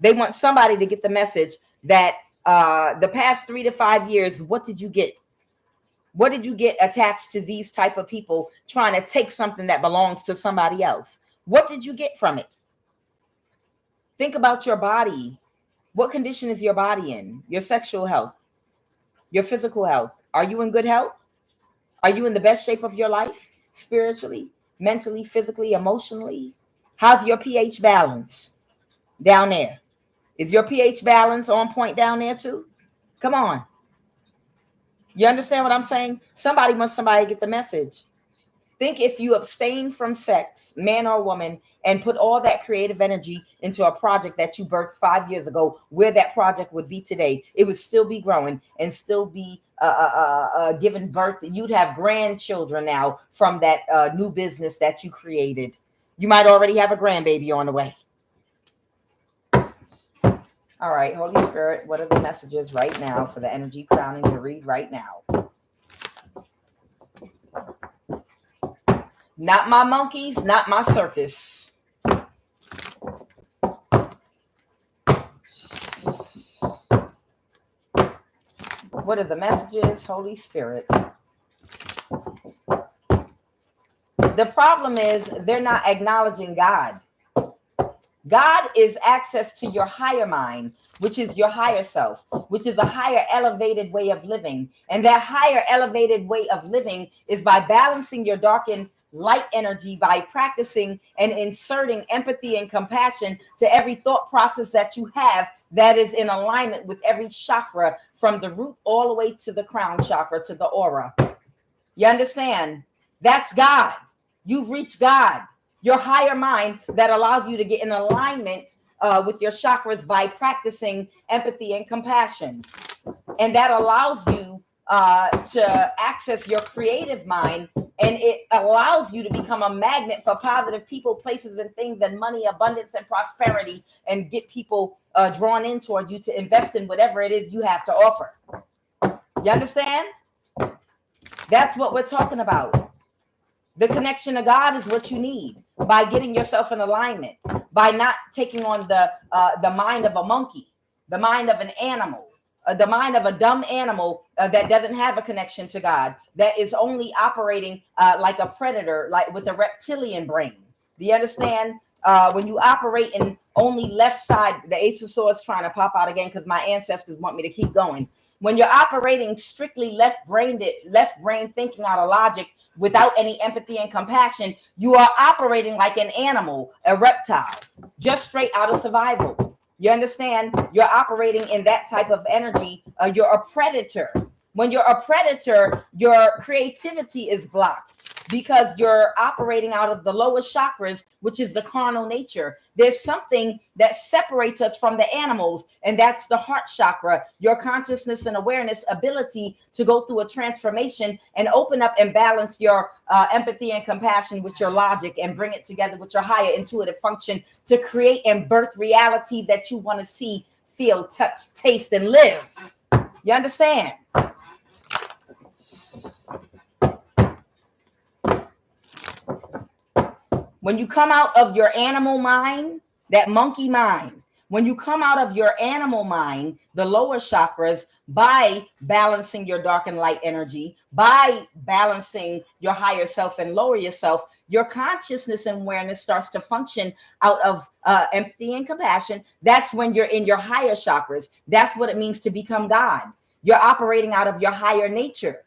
They want somebody to get the message that the past 3 to 5 years, what did you get? What did you get attached to these type of people trying to take something that belongs to somebody else? What did you get from it? Think about your body. What condition is your body in? Your sexual health, your physical health. Are you in good health? Are you in the best shape of your life? Spiritually, mentally, physically, emotionally? How's your pH balance down there? Is your pH balance on point down there too? Come on. You understand what I'm saying? Somebody get the message. Think if you abstain from sex, man or woman, and put all that creative energy into a project that you birthed 5 years ago, where that project would be today, it would still be growing and still be giving birth. You'd have grandchildren now from that new business that you created. You might already have a grandbaby on the way. All right, Holy Spirit, what are the messages right now for the energy crowning to read right now? Not my monkeys, not my circus. What are the messages, Holy Spirit? The problem is they're not acknowledging God. God is access to your higher mind, which is your higher self, which is a higher elevated way of living. And that higher elevated way of living is by balancing your darkened light energy, by practicing and inserting empathy and compassion to every thought process that you have that is in alignment with every chakra, from the root all the way to the crown chakra, to the aura. You understand? That's God. You've reached God. Your higher mind that allows you to get in alignment with your chakras by practicing empathy and compassion. And that allows you to access your creative mind, and it allows you to become a magnet for positive people, places, and things, and money, abundance, and prosperity, and get people drawn in toward you to invest in whatever it is you have to offer. You understand? That's what we're talking about. The connection to God is what you need by getting yourself in alignment, by not taking on the mind of a monkey, the mind of an animal, the mind of a dumb animal that doesn't have a connection to God, that is only operating like a predator, like with a reptilian brain. Do you understand? When you operate in only left side, the Ace of Swords trying to pop out again because my ancestors want me to keep going. When you're operating strictly left brain thinking out of logic without any empathy and compassion, you are operating like an animal, a reptile, just straight out of survival. You understand? You're operating in that type of energy. You're a predator. When you're a predator, your creativity is blocked because you're operating out of the lowest chakras, which is the carnal nature. There's something that separates us from the animals, and that's the heart chakra, your consciousness and awareness ability to go through a transformation and open up and balance your empathy and compassion with your logic and bring it together with your higher intuitive function to create and birth reality that you want to see, feel, touch, taste, and live. You understand? When you come out of your animal mind, that monkey mind, when you come out of your animal mind, the lower chakras, by balancing your dark and light energy, by balancing your higher self and lower yourself, your consciousness and awareness starts to function out of empathy and compassion. That's when you're in your higher chakras. That's what it means to become God. You're operating out of your higher nature.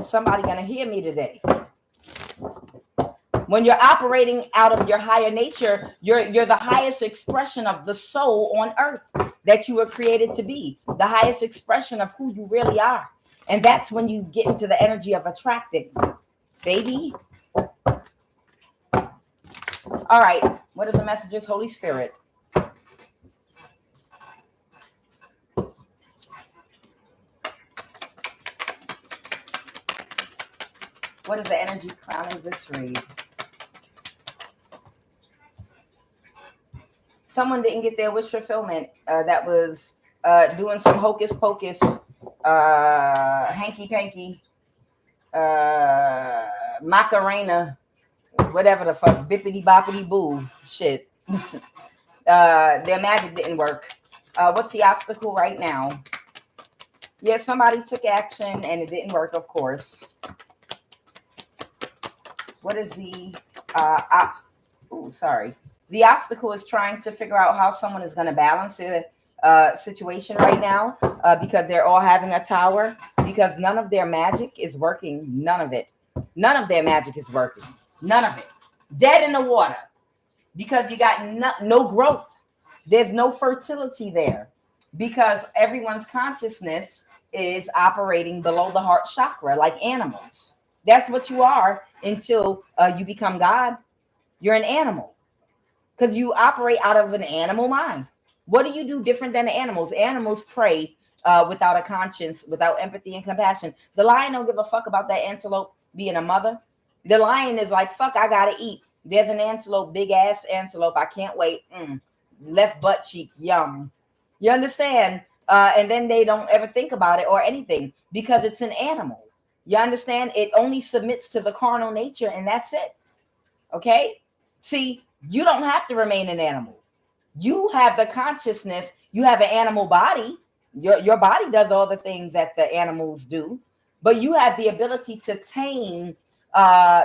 Somebody gonna hear me today. When you're operating out of your higher nature, you're the highest expression of the soul on earth that you were created to be, the highest expression of who you really are. And that's when you get into the energy of attracting, baby. All right, what are the messages, Holy Spirit? What is the energy crowning this read? Someone didn't get their wish fulfillment. That was doing some hocus pocus, hanky panky, Macarena, whatever the fuck, bippity boppity boo shit. Their magic didn't work. What's the obstacle right now? Yeah, somebody took action and it didn't work, of course. What is the The obstacle is trying to figure out how someone is going to balance the situation right now because they're all having a tower, because none of their magic is working. None of it. None of their magic is working. None of it. Dead in the water because you got no growth. There's no fertility there because everyone's consciousness is operating below the heart chakra like animals. That's what you are until you become God. You're an animal because you operate out of an animal mind. What do you do different than the animals? Animals prey without a conscience, without empathy and compassion. The lion don't give a fuck about that antelope being a mother. The lion is like, fuck, I gotta eat. There's an antelope, big ass antelope. I can't wait. Left butt cheek, yum. You understand? And then they don't ever think about it or anything because it's an animal. You understand? It only submits to the carnal nature and that's it. Okay? See, you don't have to remain an animal. You have the consciousness. You have an animal body. Your body does all the things that the animals do. But you have the ability to tame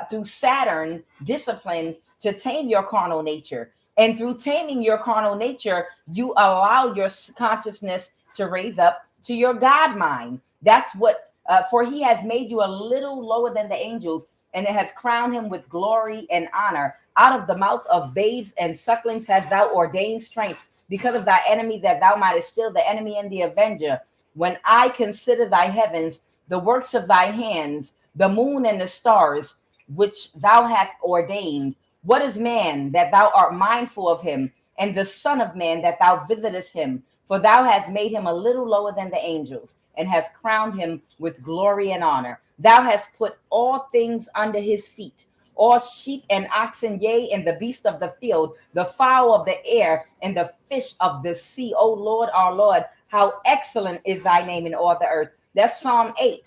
through Saturn discipline to tame your carnal nature. And through taming your carnal nature, you allow your consciousness to raise up to your God mind. That's what, for he has made you a little lower than the angels, and it has crowned him with glory and honor. Out of the mouth of babes and sucklings hast thou ordained strength, because of thy enemy, that thou mightest still the enemy and the avenger. When I consider thy heavens, the works of thy hands, the moon and the stars, which thou hast ordained, What is man that thou art mindful of him, and the son of man that thou visitest him? For thou hast made him a little lower than the angels, and hast crowned him with glory and honor. Thou hast put all things under his feet, all sheep and oxen, yea, and the beast of the field, the fowl of the air, and the fish of the sea. O Lord, our Lord, how excellent is thy name in all the earth. That's Psalm 8.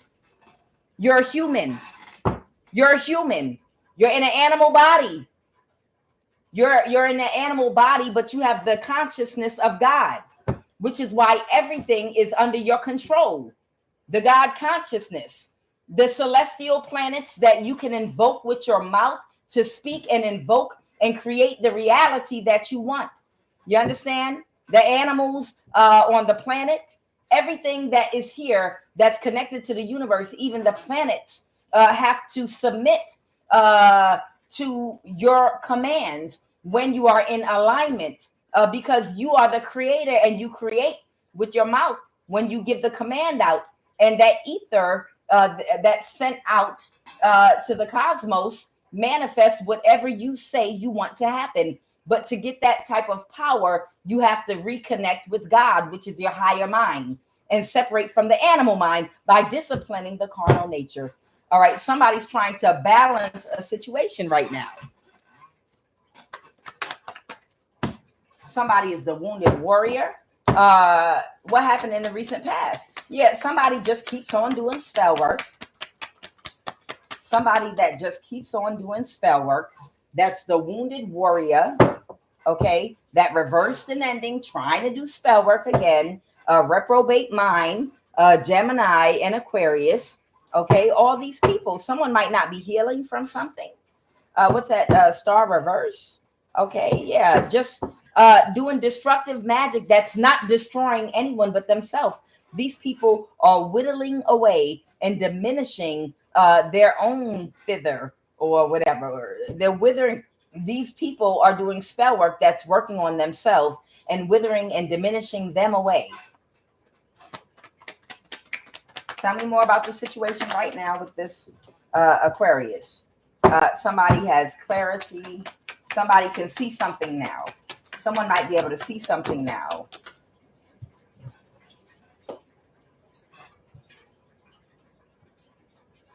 You're human. You're human. You're in an animal body. You're in an animal body, but you have the consciousness of God, which is why everything is under your control. The God consciousness, the celestial planets that you can invoke with your mouth to speak and invoke and create the reality that you want. You understand? The animals on the planet, everything that is here that's connected to the universe, even the planets have to submit to your commands when you are in alignment, because you are the creator and you create with your mouth when you give the command out, and that ether that's sent out to the cosmos manifests whatever you say you want to happen. But to get that type of power, you have to reconnect with God, which is your higher mind, and separate from the animal mind by disciplining the carnal nature. All right, somebody's trying to balance a situation right now. Somebody is the wounded warrior. What happened in the recent past? Yeah, somebody just keeps on doing spell work. Somebody that just keeps on doing spell work. That's the wounded warrior. Okay, that reversed and ending, trying to do spell work again. Reprobate mind, Gemini and Aquarius. Okay, all these people. Someone might not be healing from something. What's that? Star reverse. Okay, yeah, just doing destructive magic that's not destroying anyone but themselves. These people are whittling away and diminishing their own thither or whatever. They're withering. These people are doing spell work that's working on themselves and withering and diminishing them away. Tell me more about the situation right now with this Aquarius. Somebody has clarity. Somebody can see something now. Someone might be able to see something now.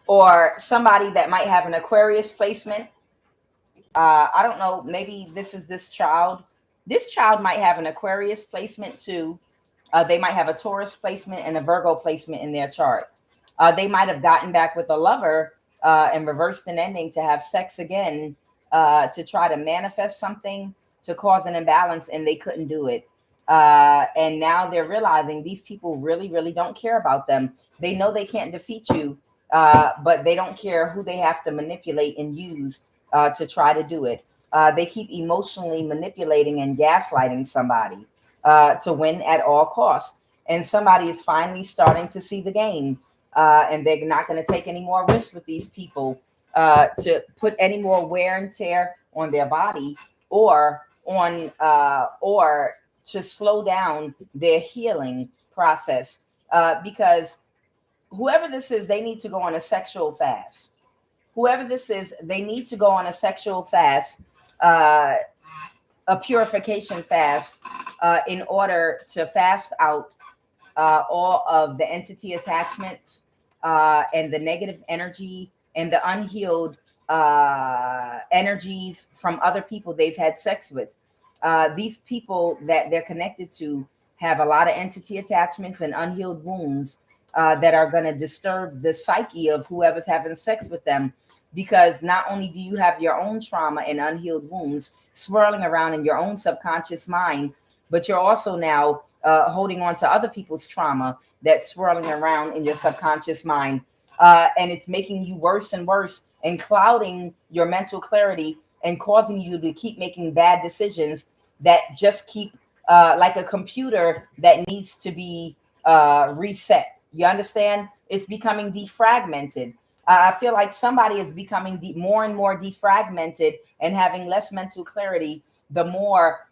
Or somebody that might have an Aquarius placement. I don't know. Maybe this is this child. This child might have an Aquarius placement too. They might have a Taurus placement and a Virgo placement in their chart. They might have gotten back with a lover and reversed an ending to have sex again, to try to manifest something to cause an imbalance, and they couldn't do it. And now they're realizing these people really, really don't care about them. They know they can't defeat you, but they don't care who they have to manipulate and use to try to do it. They keep emotionally manipulating and gaslighting somebody to win at all costs. And somebody is finally starting to see the game, and they're not going to take any more risks with these people to put any more wear and tear on their body, or to slow down their healing process, because whoever this is, they need to go on a sexual fast. Whoever this is, they need to go on a sexual fast, a purification fast, in order to fast out all of the entity attachments and the negative energy and the unhealed energies from other people they've had sex with. These people that they're connected to have a lot of entity attachments and unhealed wounds that are going to disturb the psyche of whoever's having sex with them. Because not only do you have your own trauma and unhealed wounds swirling around in your own subconscious mind, but you're also now holding on to other people's trauma that's swirling around in your subconscious mind. And it's making you worse and worse and clouding your mental clarity and causing you to keep making bad decisions that just keep like a computer that needs to be reset. You understand? It's becoming defragmented. I feel like somebody is becoming more and more defragmented and having less mental clarity the more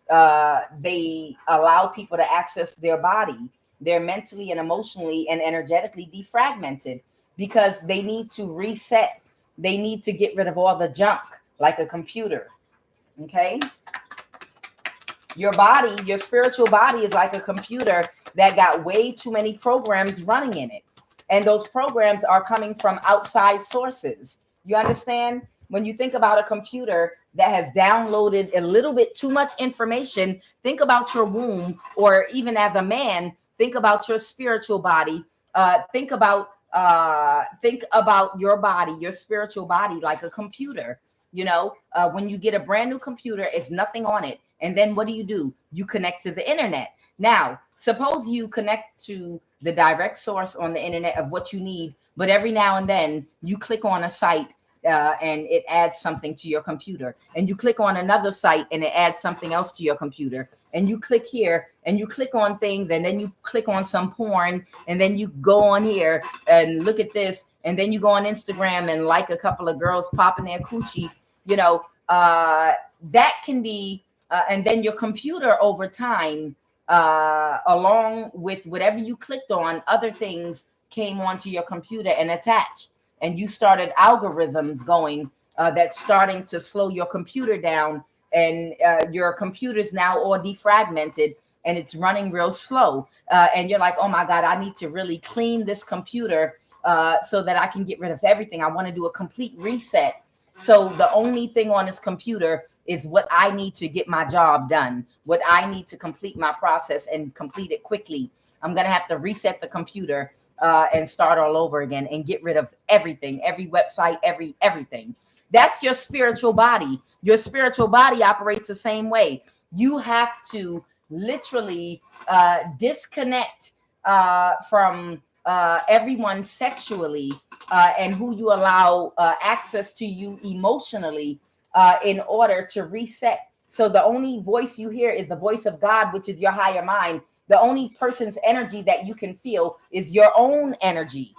they allow people to access their body. They're mentally and emotionally and energetically defragmented because they need to reset. They need to get rid of all the junk like a computer. Okay. Your body, your spiritual body is like a computer that got way too many programs running in it. And those programs are coming from outside sources. You understand? When you think about a computer that has downloaded a little bit too much information, think about your womb, or even as a man, think about your spiritual body. Think about your body, your spiritual body, like a computer. When you get a brand new computer, it's nothing on it. And then what do? You connect to the internet. Now, suppose you connect to the direct source on the internet of what you need, but every now and then you click on a site and it adds something to your computer. And you click on another site and it adds something else to your computer. And you click here and you click on things, and then you click on some porn, and then you go on here and look at this. And then you go on Instagram and like a couple of girls popping their coochie. That can be, and then your computer over time, along with whatever you clicked on, other things came onto your computer and attached, and you started algorithms going that's starting to slow your computer down, and your computer's now all defragmented and it's running real slow, and you're like, oh my God, I need to really clean this computer so that I can get rid of everything. I want to do a complete reset. So the only thing on this computer is what I need to get my job done, what I need to complete my process and complete it quickly. I'm going to have to reset the computer and start all over again and get rid of everything, every website, everything. That's your spiritual body. Your spiritual body operates the same way. You have to literally disconnect from everyone sexually and who you allow access to you emotionally in order to reset. So the only voice you hear is the voice of God, which is your higher mind. The only person's energy that you can feel is your own energy.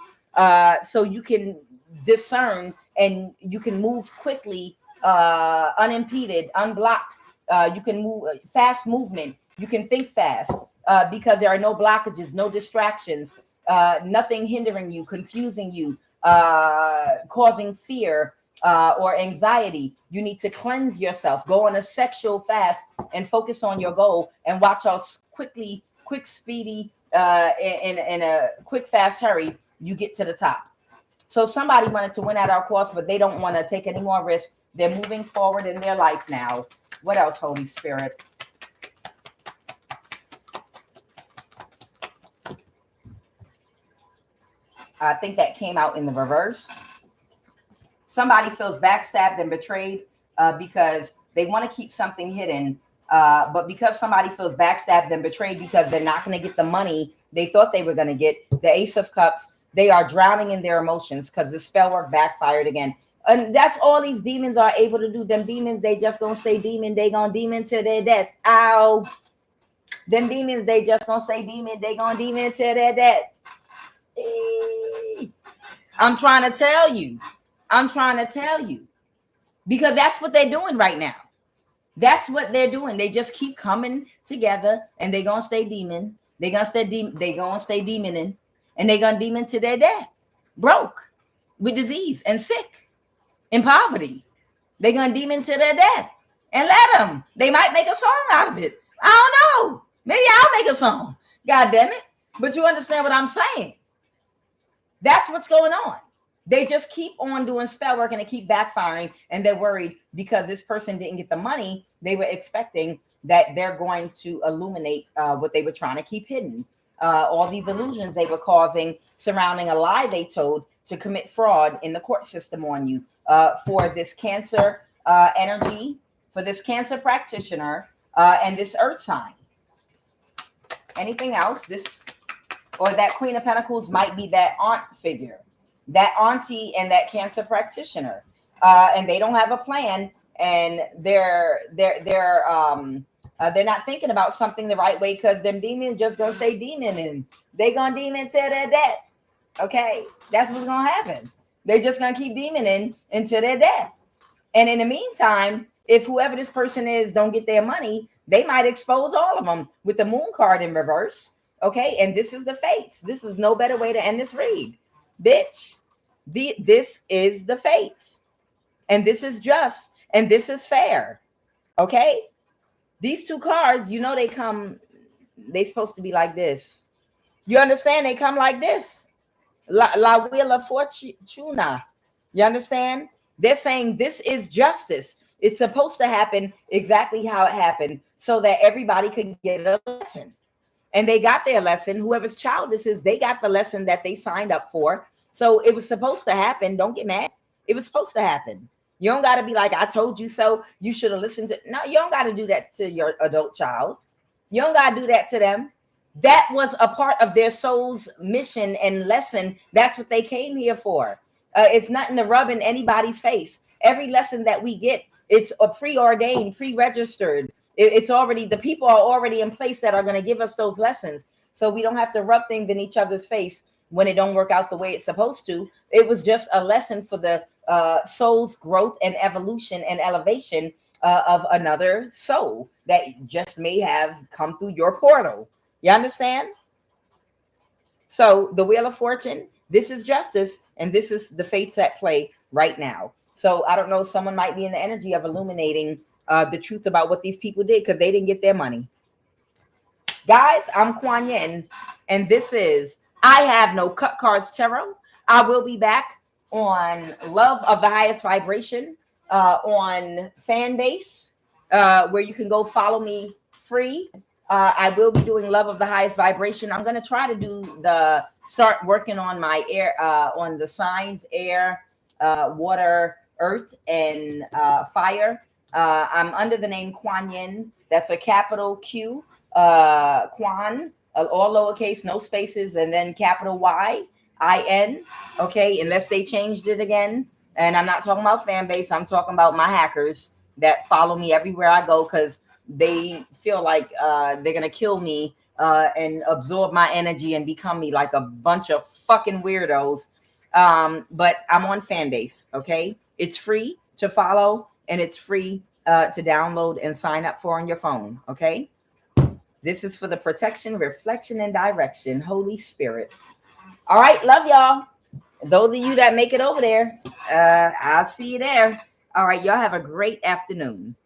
So you can discern and you can move quickly, unimpeded, unblocked. You can move fast movement. You can think fast because there are no blockages, no distractions, nothing hindering you, confusing you, causing fear or anxiety. You need to cleanse yourself, go on a sexual fast and focus on your goal, and watch how quick, speedy, in a quick, fast hurry, you get to the top. So somebody wanted to win at our course, but they don't want to take any more risks. They're moving forward in their life now. What else, Holy Spirit? I think that came out in the reverse. Somebody feels backstabbed and betrayed because they want to keep something hidden. But because somebody feels backstabbed and betrayed because they're not going to get the money they thought they were going to get, the Ace of Cups, they are drowning in their emotions because the spell work backfired again. And that's all these demons are able to do. Them demons, they just going to stay demon. They going to demon to their death. Ow. Them demons, they just going to stay demon. They going to demon to their death. I'm trying to tell you. Because that's what they're doing right now. That's what they're doing. They just keep coming together and they're going to stay demon. They're going to stay demoning, and they're going to demon to their death. Broke, with disease and sick, in poverty. They're going to demon to their death. And let them. They might make a song out of it. I don't know. Maybe I'll make a song. God damn it. But you understand what I'm saying. That's what's going on. They just keep on doing spell work and they keep backfiring, and they're worried because this person didn't get the money. They were expecting that they're going to illuminate what they were trying to keep hidden. All these illusions they were causing surrounding a lie they told to commit fraud in the court system on you for this Cancer energy, for this Cancer practitioner and this Earth sign. Anything else? This or that Queen of Pentacles might be that aunt figure. That auntie and that Cancer practitioner, and they don't have a plan, and they're not thinking about something the right way because them demons just gonna stay demon and they gonna demon to their death. Okay, that's what's gonna happen. They just gonna keep demoning into their death, and in the meantime, if whoever this person is don't get their money, they might expose all of them with the Moon card in reverse. Okay, and this is the fates. This is no better way to end this read. Bitch, this is the fates, and this is just, and this is fair. Okay. These two cards, you know, they supposed to be like this. You understand? They come like this. La Wheel of Fortuna. You understand? They're saying this is justice. It's supposed to happen exactly how it happened so that everybody could get a lesson. And they got their lesson. Whoever's child this is, they got the lesson that they signed up for. So it was supposed to happen. Don't get mad. It was supposed to happen. You don't got to be like, I told you so. You should have listened to. No, you don't got to do that to your adult child. You don't got to do that to them. That was a part of their soul's mission and lesson. That's what they came here for. It's nothing to rub in anybody's face. Every lesson that we get, it's a preordained, pre-registered. It's already, the people are already in place that are going to give us those lessons. So we don't have to rub things in each other's face when it don't work out the way it's supposed to. It was just a lesson for the soul's growth and evolution and elevation of another soul that just may have come through your portal. You understand? So the Wheel of Fortune, this is justice, and this is the fates at play right now. So I don't know, someone might be in the energy of illuminating the truth about what these people did because they didn't get their money. Guys, I'm Kuan Yin, and this is I Have No Cut Cards Tarot. I will be back on Love of the Highest Vibration on Fanbase, where you can go follow me free. I will be doing Love of the Highest Vibration. I'm going to try to start working on my air, on the signs, air, water, earth, and fire. I'm under the name Kuan Yin. That's a capital Q, Quan, all lowercase, no spaces, and then capital Y-I-N. Okay, unless they changed it again. And I'm not talking about fan base. I'm talking about my hackers that follow me everywhere I go because they feel like they're gonna kill me and absorb my energy and become me like a bunch of fucking weirdos. But I'm on Fanbase. Okay, it's free to follow and it's free to download and sign up for on your phone. Okay, this is for the protection, reflection, and direction. Holy Spirit. All right, love y'all. Those of you that make it over there, I'll see you there. All right, y'all have a great afternoon.